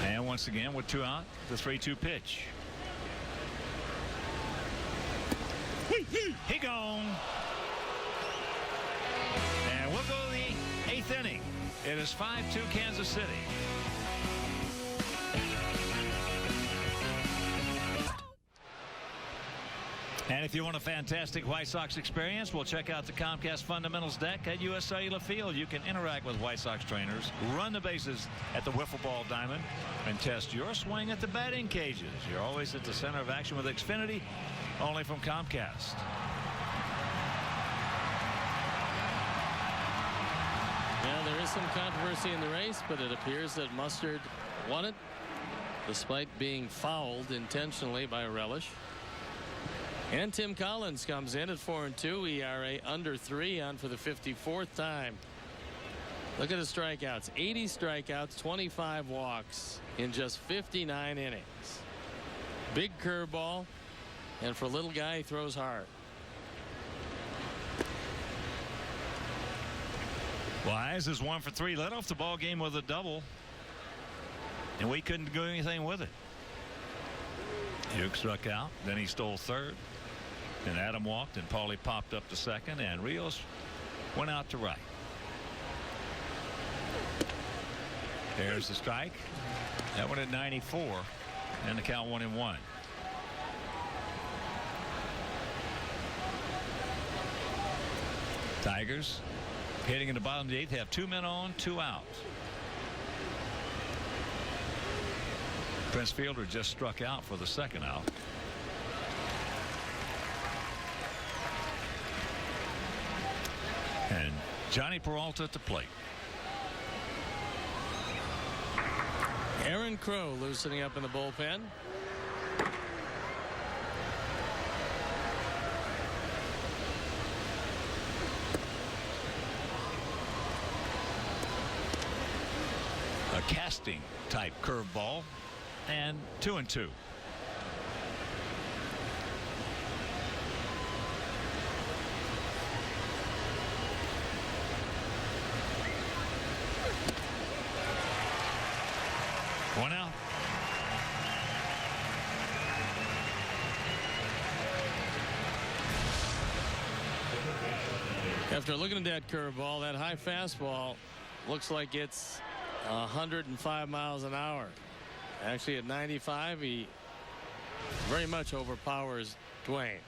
And once again with 2 out, the 3-2 pitch. It is 5-2 Kansas City. And if you want a fantastic White Sox experience, well, check out the Comcast Fundamentals deck at US Cellular Field. You can interact with White Sox trainers, run the bases at the wiffle ball diamond, and test your swing at the batting cages. You're always at the center of action with Xfinity, only from Comcast. Yeah, there is some controversy in the race, but it appears that Mustard won it, despite being fouled intentionally by Relish. And Tim Collins comes in at 4-2, ERA under 3, on for the 54th time. Look at the strikeouts. 80 strikeouts, 25 walks in just 59 innings. Big curveball, and for a little guy, he throws hard. Wise is 1 for 3. Led off the ball game with a double, and we couldn't do anything with it. Duke struck out, then he stole third. Then Adam walked, and Paulie popped up to second, and Rios went out to right. There's the strike. That one at 94, and the count 1-1. Tigers hitting in the bottom of the 8th have 2 men on, 2 out. Prince Fielder just struck out for the second out. And Johnny Peralta at the plate. Aaron Crow loosening up in the bullpen. A casting type curveball, and 2-2. One out. After looking at that curveball, that high fastball looks like it's 105 miles an hour. Actually, at 95, he very much overpowers Dwayne.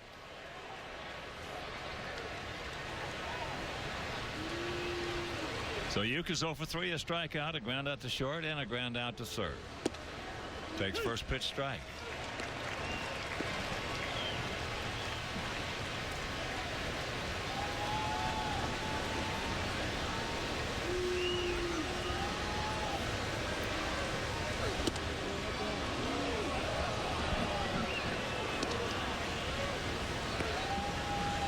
So Uke is 0 for 3, a strikeout, a ground out to short, and a ground out to third. Takes first pitch strike.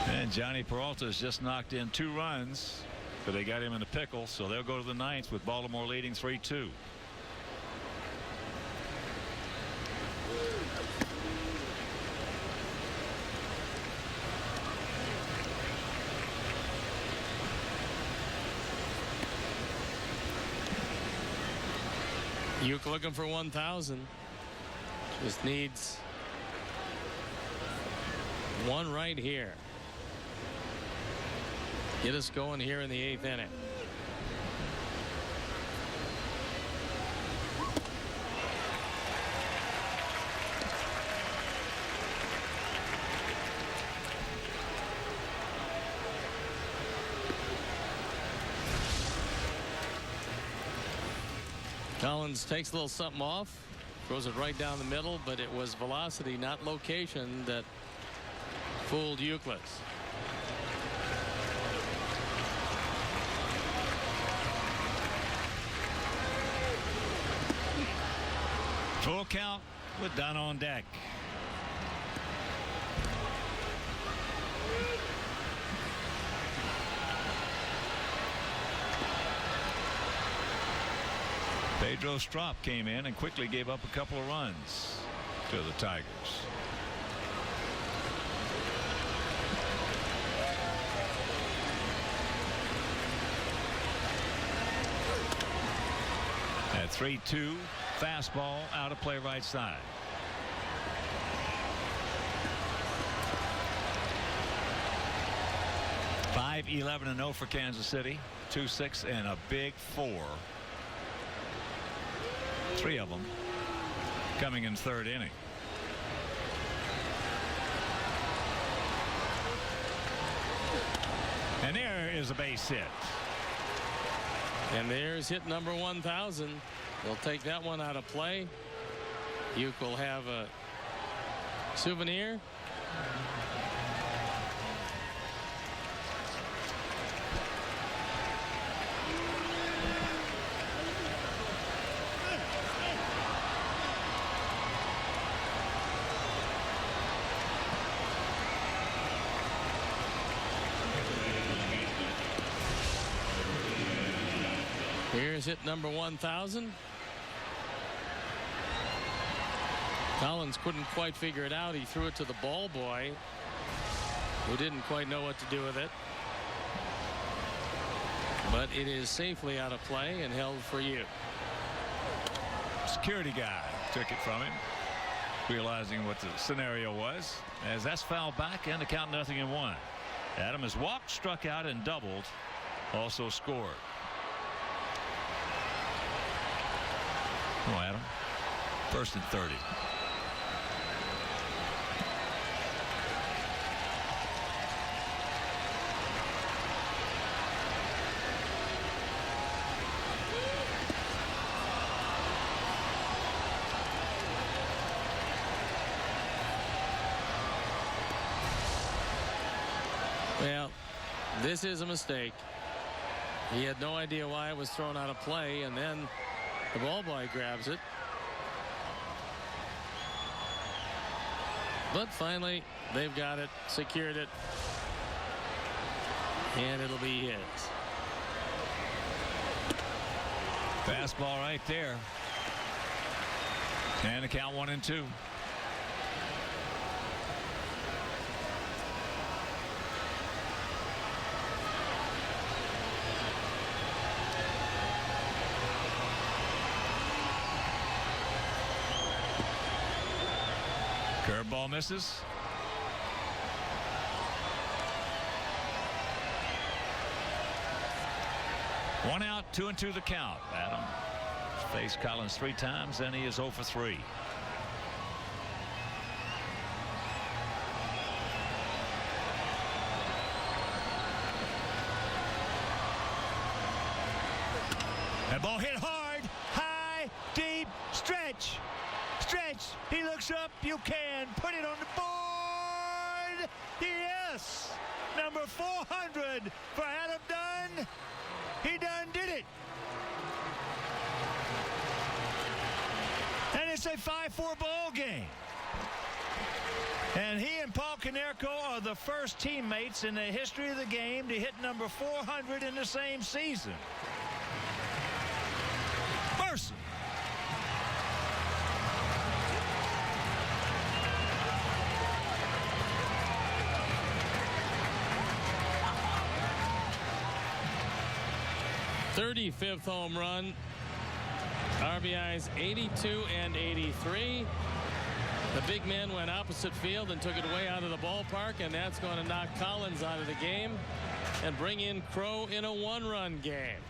And Johnny Peralta has just knocked in 2 runs. But they got him in a pickle, so they'll go to the 9th with Baltimore leading 3-2. Uke looking for 1,000. Just needs one right here. Get us going here in the 8th inning. Collins takes a little something off, throws it right down the middle, but it was velocity, not location, that fooled Euclid. Full count with Dunn on deck. Pedro Strop came in and quickly gave up a couple of runs to the Tigers. At 3-2, fastball out of play right side. 5-11-0 for Kansas City. 2-6 and a big 4. 3 of them coming in 3rd inning. And there is a base hit. And there's hit number 1,000. They'll take that one out of play. You will have a souvenir. Here's hit number 1,000. Collins couldn't quite figure it out. He threw it to the ball boy, who didn't quite know what to do with it. But it is safely out of play and held for you. Security guy took it from him, realizing what the scenario was, as that's fouled back and the count 0-1. Adam has walked, struck out, and doubled. Also scored. Oh, Adam. 1st and 30. Well, this is a mistake. He had no idea why it was thrown out of play, and then the ball boy grabs it. But finally, they've got it, secured it, and it'll be his. Fastball right there. And the count 1-2. Curveball misses. One out, 2-2 the count. Adam faced Collins 3 times, and he is 0 for 3. That ball hit hard, high, deep, stretch. Stretch. He looks up. You can put it on the board. Yes. Number 400 for Adam Dunn. He done did it. And it's a 5-4 ball game. And he and Paul Konerko are the first teammates in the history of the game to hit number 400 in the same season. Mercy. '35th home run. RBIs 82 and 83. The big man went opposite field and took it way out of the ballpark, and that's going to knock Collins out of the game and bring in Crow in a 1-run game.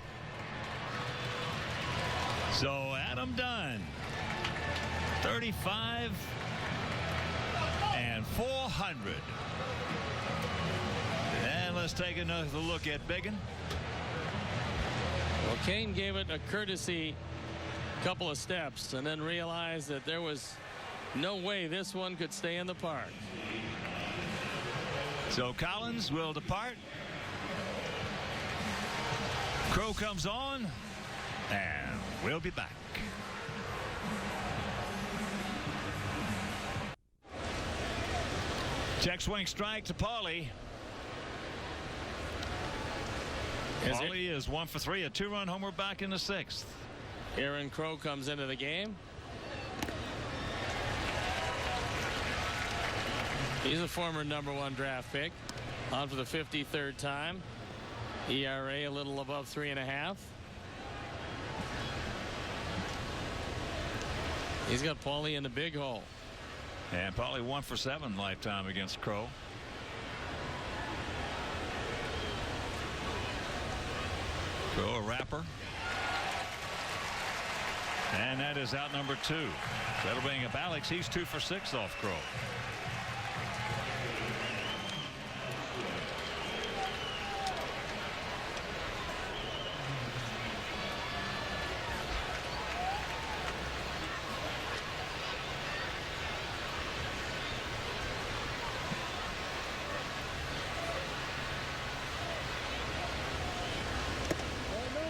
So Adam Dunn, 35 and 400. And let's take another look at Biggin. Well, Kane gave it a courtesy couple of steps and then realized that there was no way this one could stay in the park. So Collins will depart. Crow comes on, and we'll be back. Check swing strike to Paulie. Paulie is 1 for 3, a 2-run homer back in the 6th. Aaron Crow comes into the game. He's a former #1 draft pick, on for the 53rd time. ERA a little above 3.5. He's got Paulie in the big hole. And Paulie 1 for 7 lifetime against Crow. Throw a wrapper. And that is out number 2. That'll bring up Alex. He's 2 for 6 off Crow.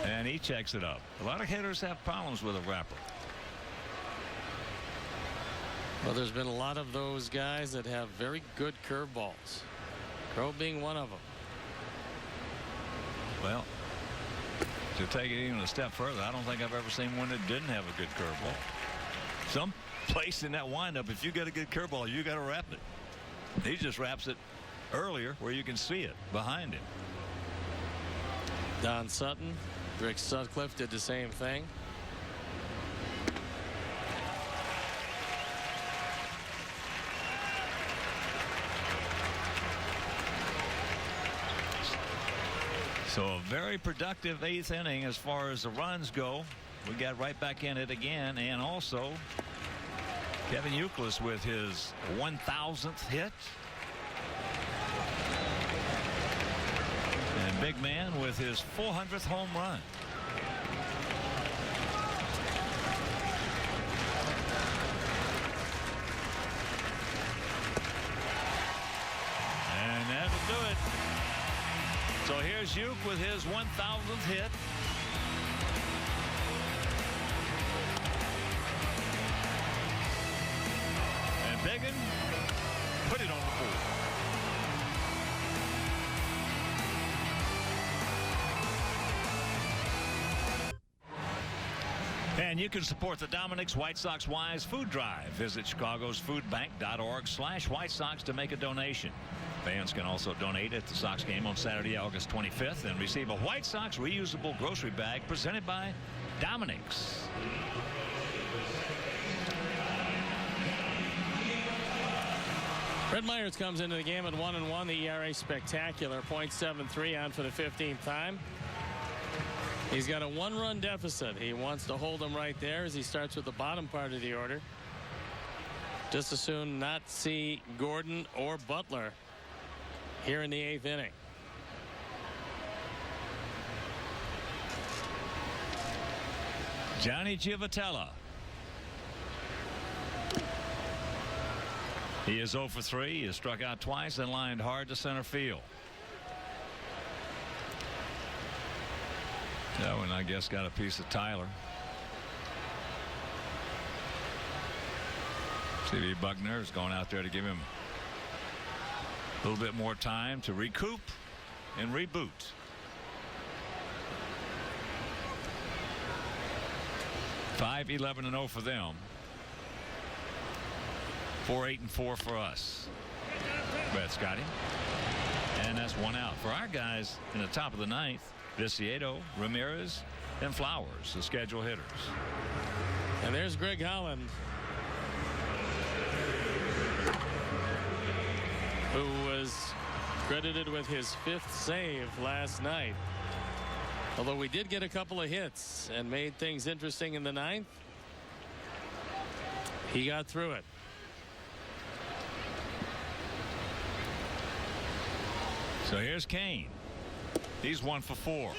And he checks it up. A lot of hitters have problems with a wrapper. Well, there's been a lot of those guys that have very good curveballs. Crow being one of them. Well, to take it even a step further, I don't think I've ever seen one that didn't have a good curveball. Some place in that windup, if you get a good curveball, you got to wrap it. He just wraps it earlier where you can see it behind him. Don Sutton, Rick Sutcliffe did the same thing. So a very productive 8th inning as far as the runs go. We got right back in it again, and also Kevin Youkilis with his 1,000th hit. And Big Man with his 400th home run. And that'll do it. So here's Uke with his 1,000th hit. And Biggin put it on the board. And you can support the Dominick's White Sox Wise Food Drive. Visit chicagosfoodbank.org/White Sox to make a donation. Fans can also donate at the Sox game on Saturday, August 25th, and receive a White Sox reusable grocery bag presented by Dominick's. Red Myers comes into the game at 1-1. The ERA spectacular, .73 on for the 15th time. He's got a 1-run deficit. He wants to hold him right there as he starts with the bottom part of the order. Just as soon not see Gordon or Butler here in the 8th inning. Johnny Giavotella. He is 0 for 3. He has struck out twice and lined hard to center field. That one, I guess, got a piece of Tyler. C.V. Buckner is going out there to give him a little bit more time to recoup and reboot. Five 11-0 for them. 4-8-4 for us. Brett Scotty. And that's one out for our guys in the top of the 9th. Viciedo, Ramirez, and Flowers, the schedule hitters. And there's Greg Holland, who was credited with his 5th save last night. Although we did get a couple of hits and made things interesting in the 9th, he got through it. So here's Kane. He's 1 for 4.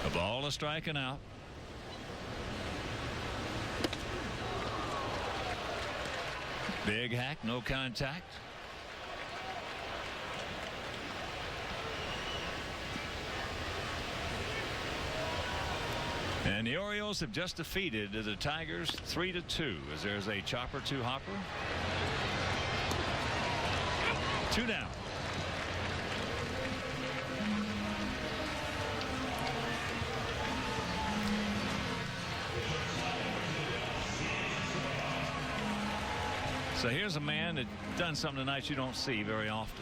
A ball is striking out. Big hack, no contact. And the Orioles have just defeated the Tigers 3-2 as there's a chopper to Hopper. 2 down. So here's a man that done something tonight you don't see very often.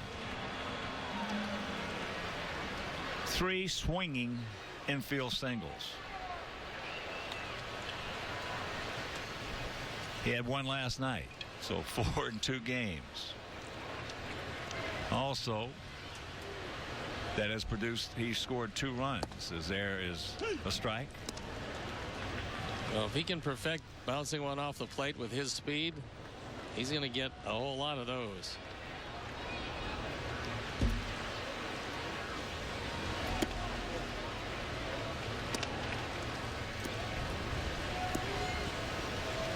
3 swinging infield singles. He had one last night, so 4 in 2 games. Also, that has produced, he scored 2 runs, as there is a strike. Well, if he can perfect bouncing one off the plate with his speed, he's going to get a whole lot of those.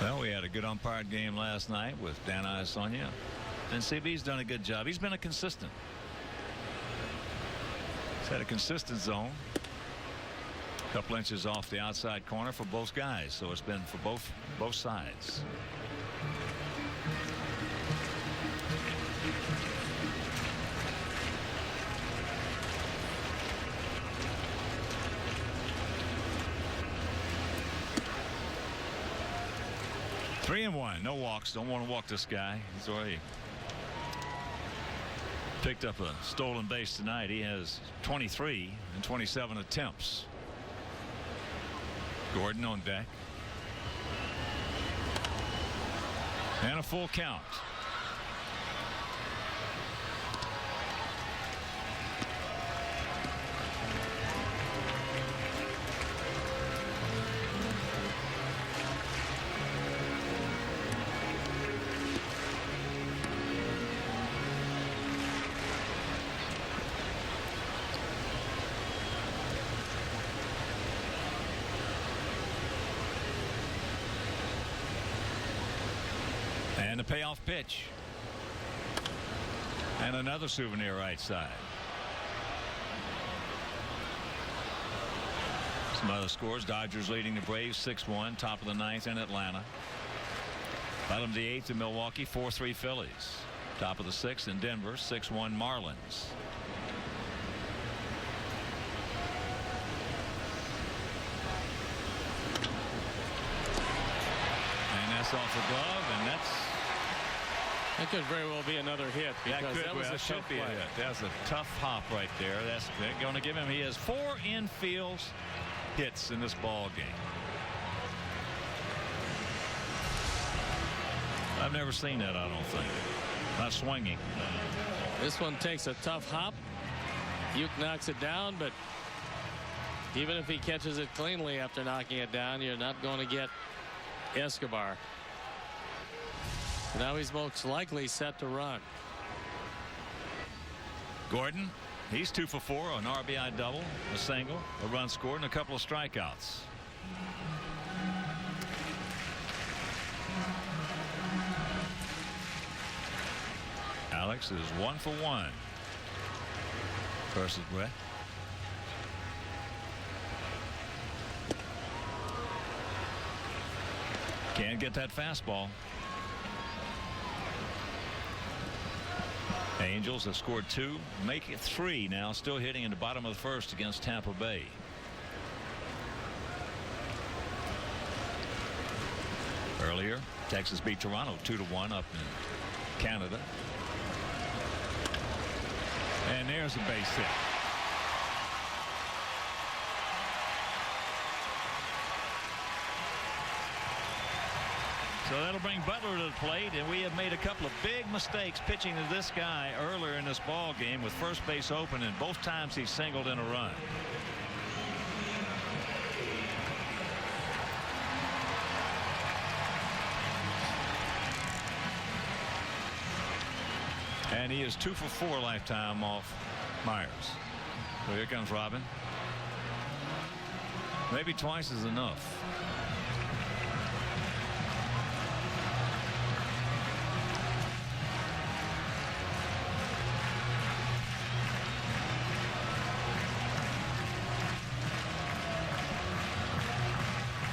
Well, we had a good umpired game last night with Dan Iasonia, and CB's done a good job. He's been a consistent. He's had a consistent zone. A couple inches off the outside corner for both guys, so it's been for both sides. Three and one, no walks. Don't want to walk this guy. He's already picked up a stolen base tonight. He has 23 and 27 attempts. Gordon on deck. And a full count. And a payoff pitch. And another souvenir right side. Some other scores. Dodgers leading the Braves 6-1. Top of the 9th in Atlanta. Bottom of the 8th in Milwaukee. 4-3 Phillies. Top of the 6th in Denver. 6-1 Marlins. And that's off the glove, and that could very well be another hit, because that was a tough play. That's a tough hop right there. That's going to give him. He has 4 infield hits in this ball game. I've never seen that, I don't think. Not swinging. This one takes a tough hop. Uke knocks it down, but even if he catches it cleanly after knocking it down, you're not going to get Escobar. Now he's most likely set to run. Gordon, he's 2 for 4 on RBI double, a single, a run scored, and a couple of strikeouts. Alex is 1 for 1 versus Brett. Can't get that fastball. Angels have scored 2, make it 3 now, still hitting in the bottom of the 1st against Tampa Bay. Earlier, Texas beat Toronto 2-1 up in Canada. And there's a base hit. So that'll bring Butler to the plate, and we have made a couple of big mistakes pitching to this guy earlier in this ball game with first base open, and both times he singled in a run. And he is 2 for 4 lifetime off Myers. So here comes Robin. Maybe twice is enough.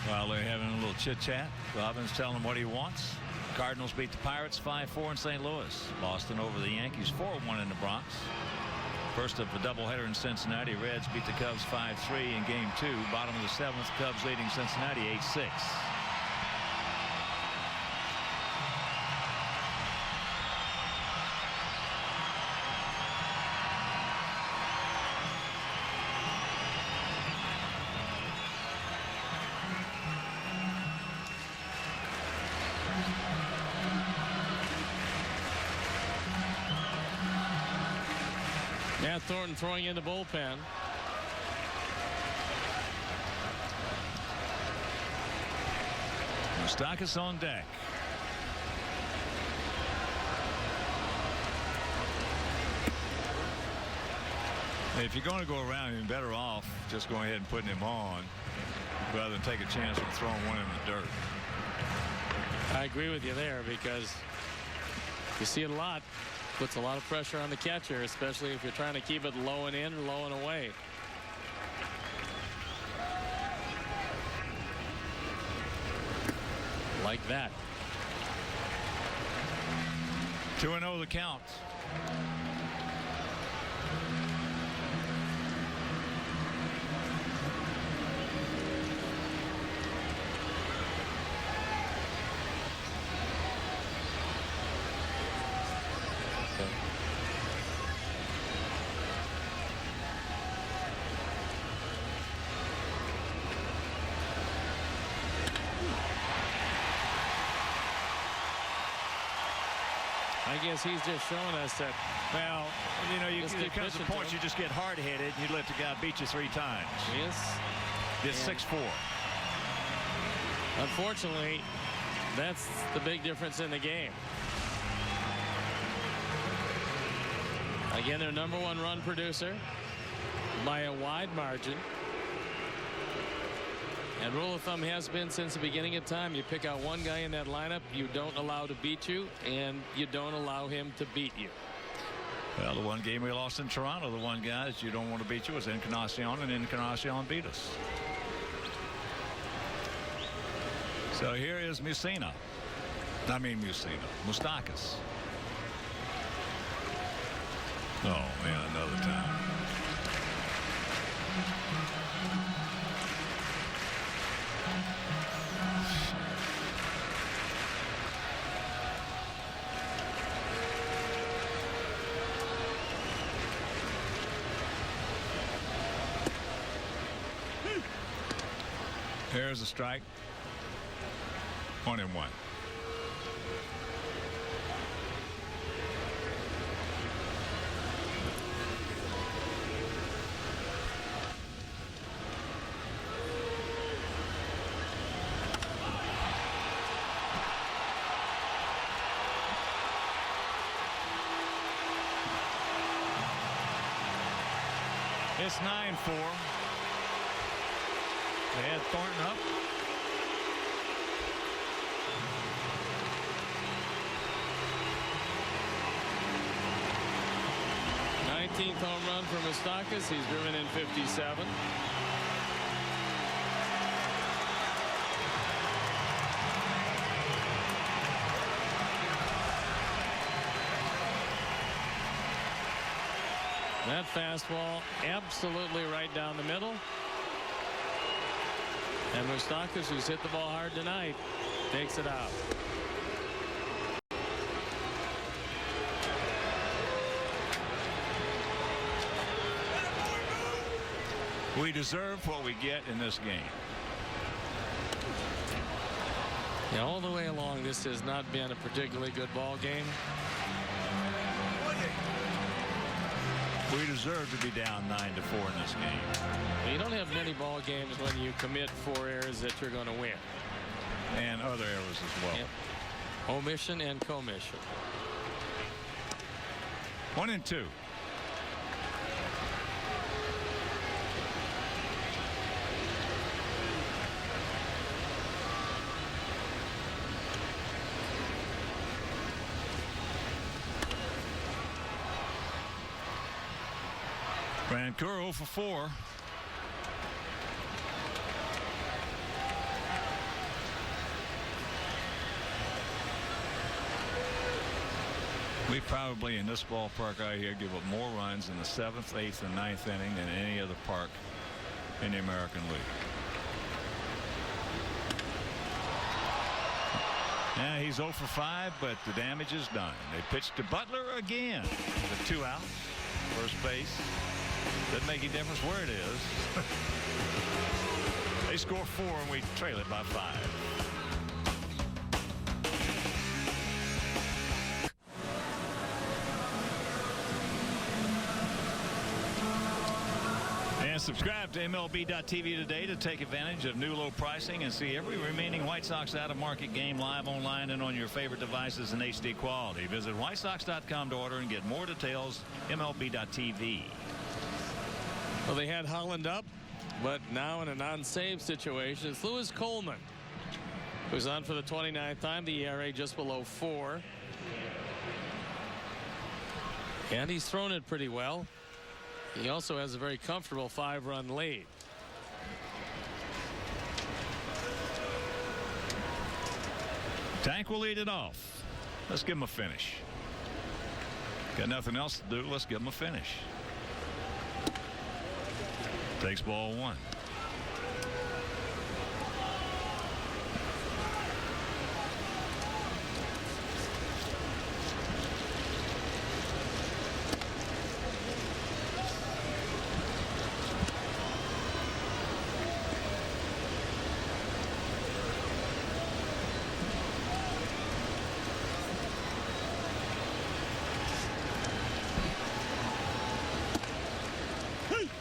While they're having a little chit chat, Robin's telling him what he wants. Cardinals beat the Pirates 5-4 in St. Louis. Boston over the Yankees 4-1 in the Bronx. First of a doubleheader in Cincinnati. Reds beat the Cubs 5-3 in Game 2. Bottom of the 7th, Cubs leading Cincinnati 8-6. Matt Thornton throwing in the bullpen. Moustakas on deck. If you're going to go around, you're better off just going ahead and putting him on rather than take a chance of throwing one in the dirt. I agree with you there, because you see it a lot. Puts a lot of pressure on the catcher, especially if you're trying to keep it low and in or low and away. Like that. 2-0 the count. I guess he's just showing us that. Well, you know, there comes a pushing point to you just get hard-headed and you let the guy beat you 3 times. Yes. It's 6-4. Unfortunately, that's the big difference in the game. Again, their #1 run producer by a wide margin. And rule of thumb has been since the beginning of time, you pick out one guy in that lineup you don't allow to beat you, and you don't allow him to beat you. Well, the one game we lost in Toronto, the one guy that you don't want to beat you was Encarnacion, and Encarnacion beat us. So here is Moustakas. Oh, man, another time. Here's a strike. 1-1. It's 9-4. They had Thornton up. Home run for Moustakas. He's driven in 57. That fastball absolutely right down the middle. And Moustakas, who's hit the ball hard tonight, takes it out. We deserve what we get in this game. Yeah, all the way along, this has not been a particularly good ball game. We deserve to be down 9-4 in this game. You don't have many ball games when you commit 4 errors that you're going to win. And other errors as well. Yep. Omission and commission. 1-2. Vancouver 0 for 4. We probably in this ballpark out here give up more runs in the 7th, 8th, and 9th inning than any other park in the American League. Yeah, he's 0 for 5, but the damage is done. They pitched to Butler again. The 2 outs, first base. Doesn't make any difference where it is. They score 4 and we trail it by 5. Subscribe to MLB.tv today to take advantage of new low pricing and see every remaining White Sox out-of-market game live online and on your favorite devices in HD quality. Visit WhiteSox.com to order and get more details. MLB.tv. Well, they had Holland up, but now in a non-save situation, it's Lewis Coleman, who's on for the 29th time. The ERA just below 4. And he's thrown it pretty well. He also has a very comfortable 5-run lead. Tank will lead it off. Let's give him a finish. Got nothing else to do. Let's give him a finish. Takes ball 1.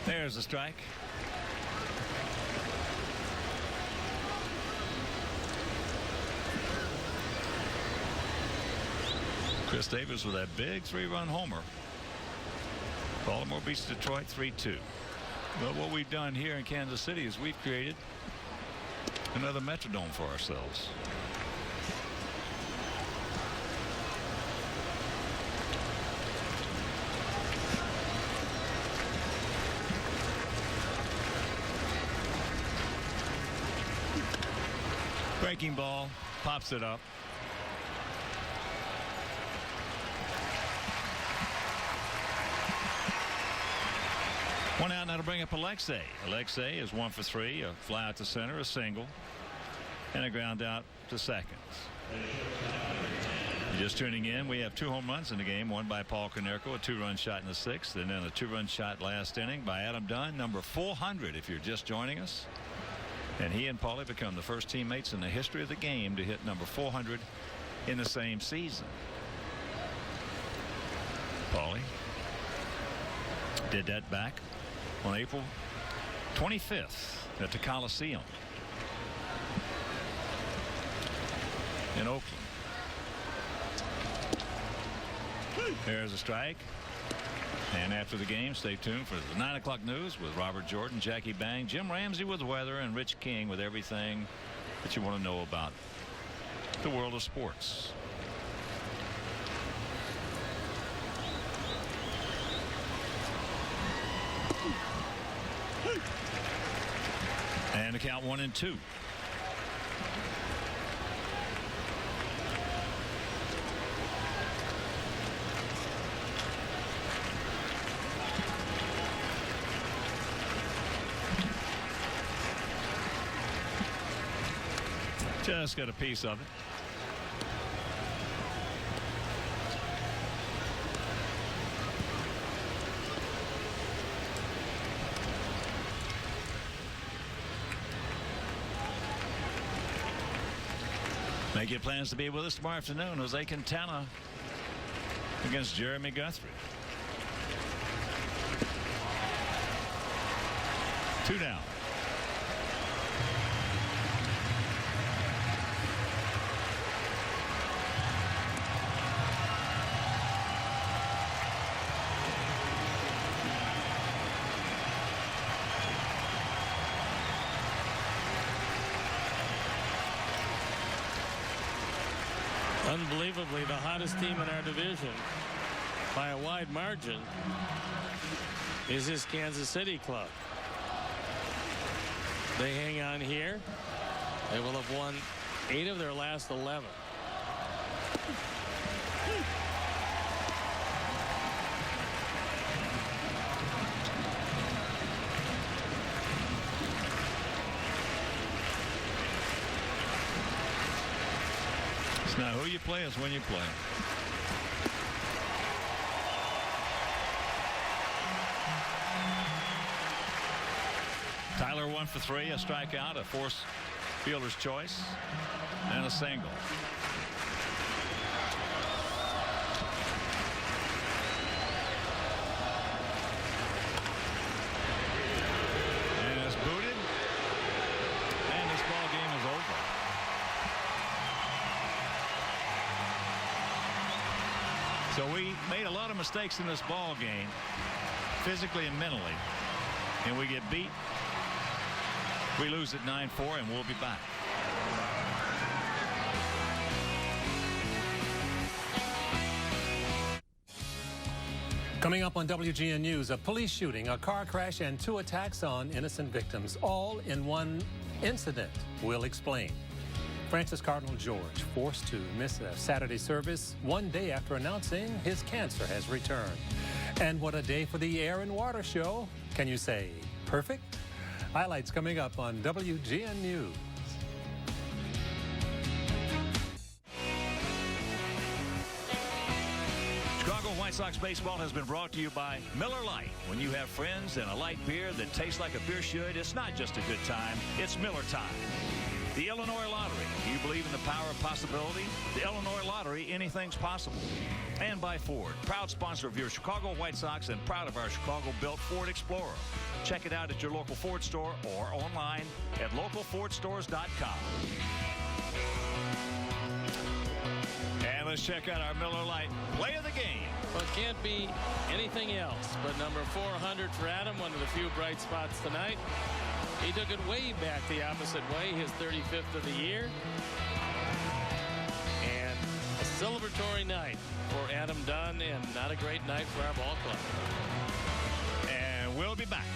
There's a strike. Chris Davis with that big 3-run homer. Baltimore beats Detroit 3-2. But what we've done here in Kansas City is we've created another Metrodome for ourselves. Breaking ball, pops it up. One out now to bring up Alexei. Alexei is 1 for 3, a fly out to center, a single, and a ground out to second. Just tuning in, we have 2 home runs in the game, one by Paul Konerko, a 2-run shot in the 6th, and then a 2-run shot last inning by Adam Dunn, number 400 if you're just joining us. And he and Paulie become the first teammates in the history of the game to hit number 400 in the same season. Paulie did that back on April 25th at the Coliseum in Oakland. There's a strike. And after the game, stay tuned for the 9 o'clock news with Robert Jordan, Jackie Bang, Jim Ramsey with weather, and Rich King with everything that you want to know about the world of sports. And the count 1-2. Just got a piece of it. Make your plans to be with us tomorrow afternoon. Jose Quintana against Jeremy Guthrie. 2 down. Unbelievably, the hottest team in our division by a wide margin is this Kansas City club. They hang on here. They will have won 8 of their last 11. It's not who you play, it's when you play. Tyler 1 for 3, a strikeout, a forced fielder's choice, and a single. So we made a lot of mistakes in this ball game, physically and mentally, and we get beat. We lose at 9-4, and we'll be back. Coming up on WGN News, a police shooting, a car crash, and 2 attacks on innocent victims, all in one incident. We'll explain. Francis Cardinal George forced to miss a Saturday service one day after announcing his cancer has returned. And what a day for the Air and Water Show. Can you say perfect? Highlights coming up on WGN News. Chicago White Sox baseball has been brought to you by Miller Lite. When you have friends and a light beer that tastes like a beer should, it's not just a good time, it's Miller time. The Illinois Lottery. Do you believe in the power of possibility? The Illinois Lottery, anything's possible. And by Ford, proud sponsor of your Chicago White Sox and proud of our Chicago-built Ford Explorer. Check it out at your local Ford store or online at localfordstores.com. And let's check out our Miller Lite play of the game. Well, it can't be anything else but number 400 for Adam, one of the few bright spots tonight. He took it way back the opposite way, his 35th of the year. And a celebratory night for Adam Dunn, and not a great night for our ball club. And we'll be back.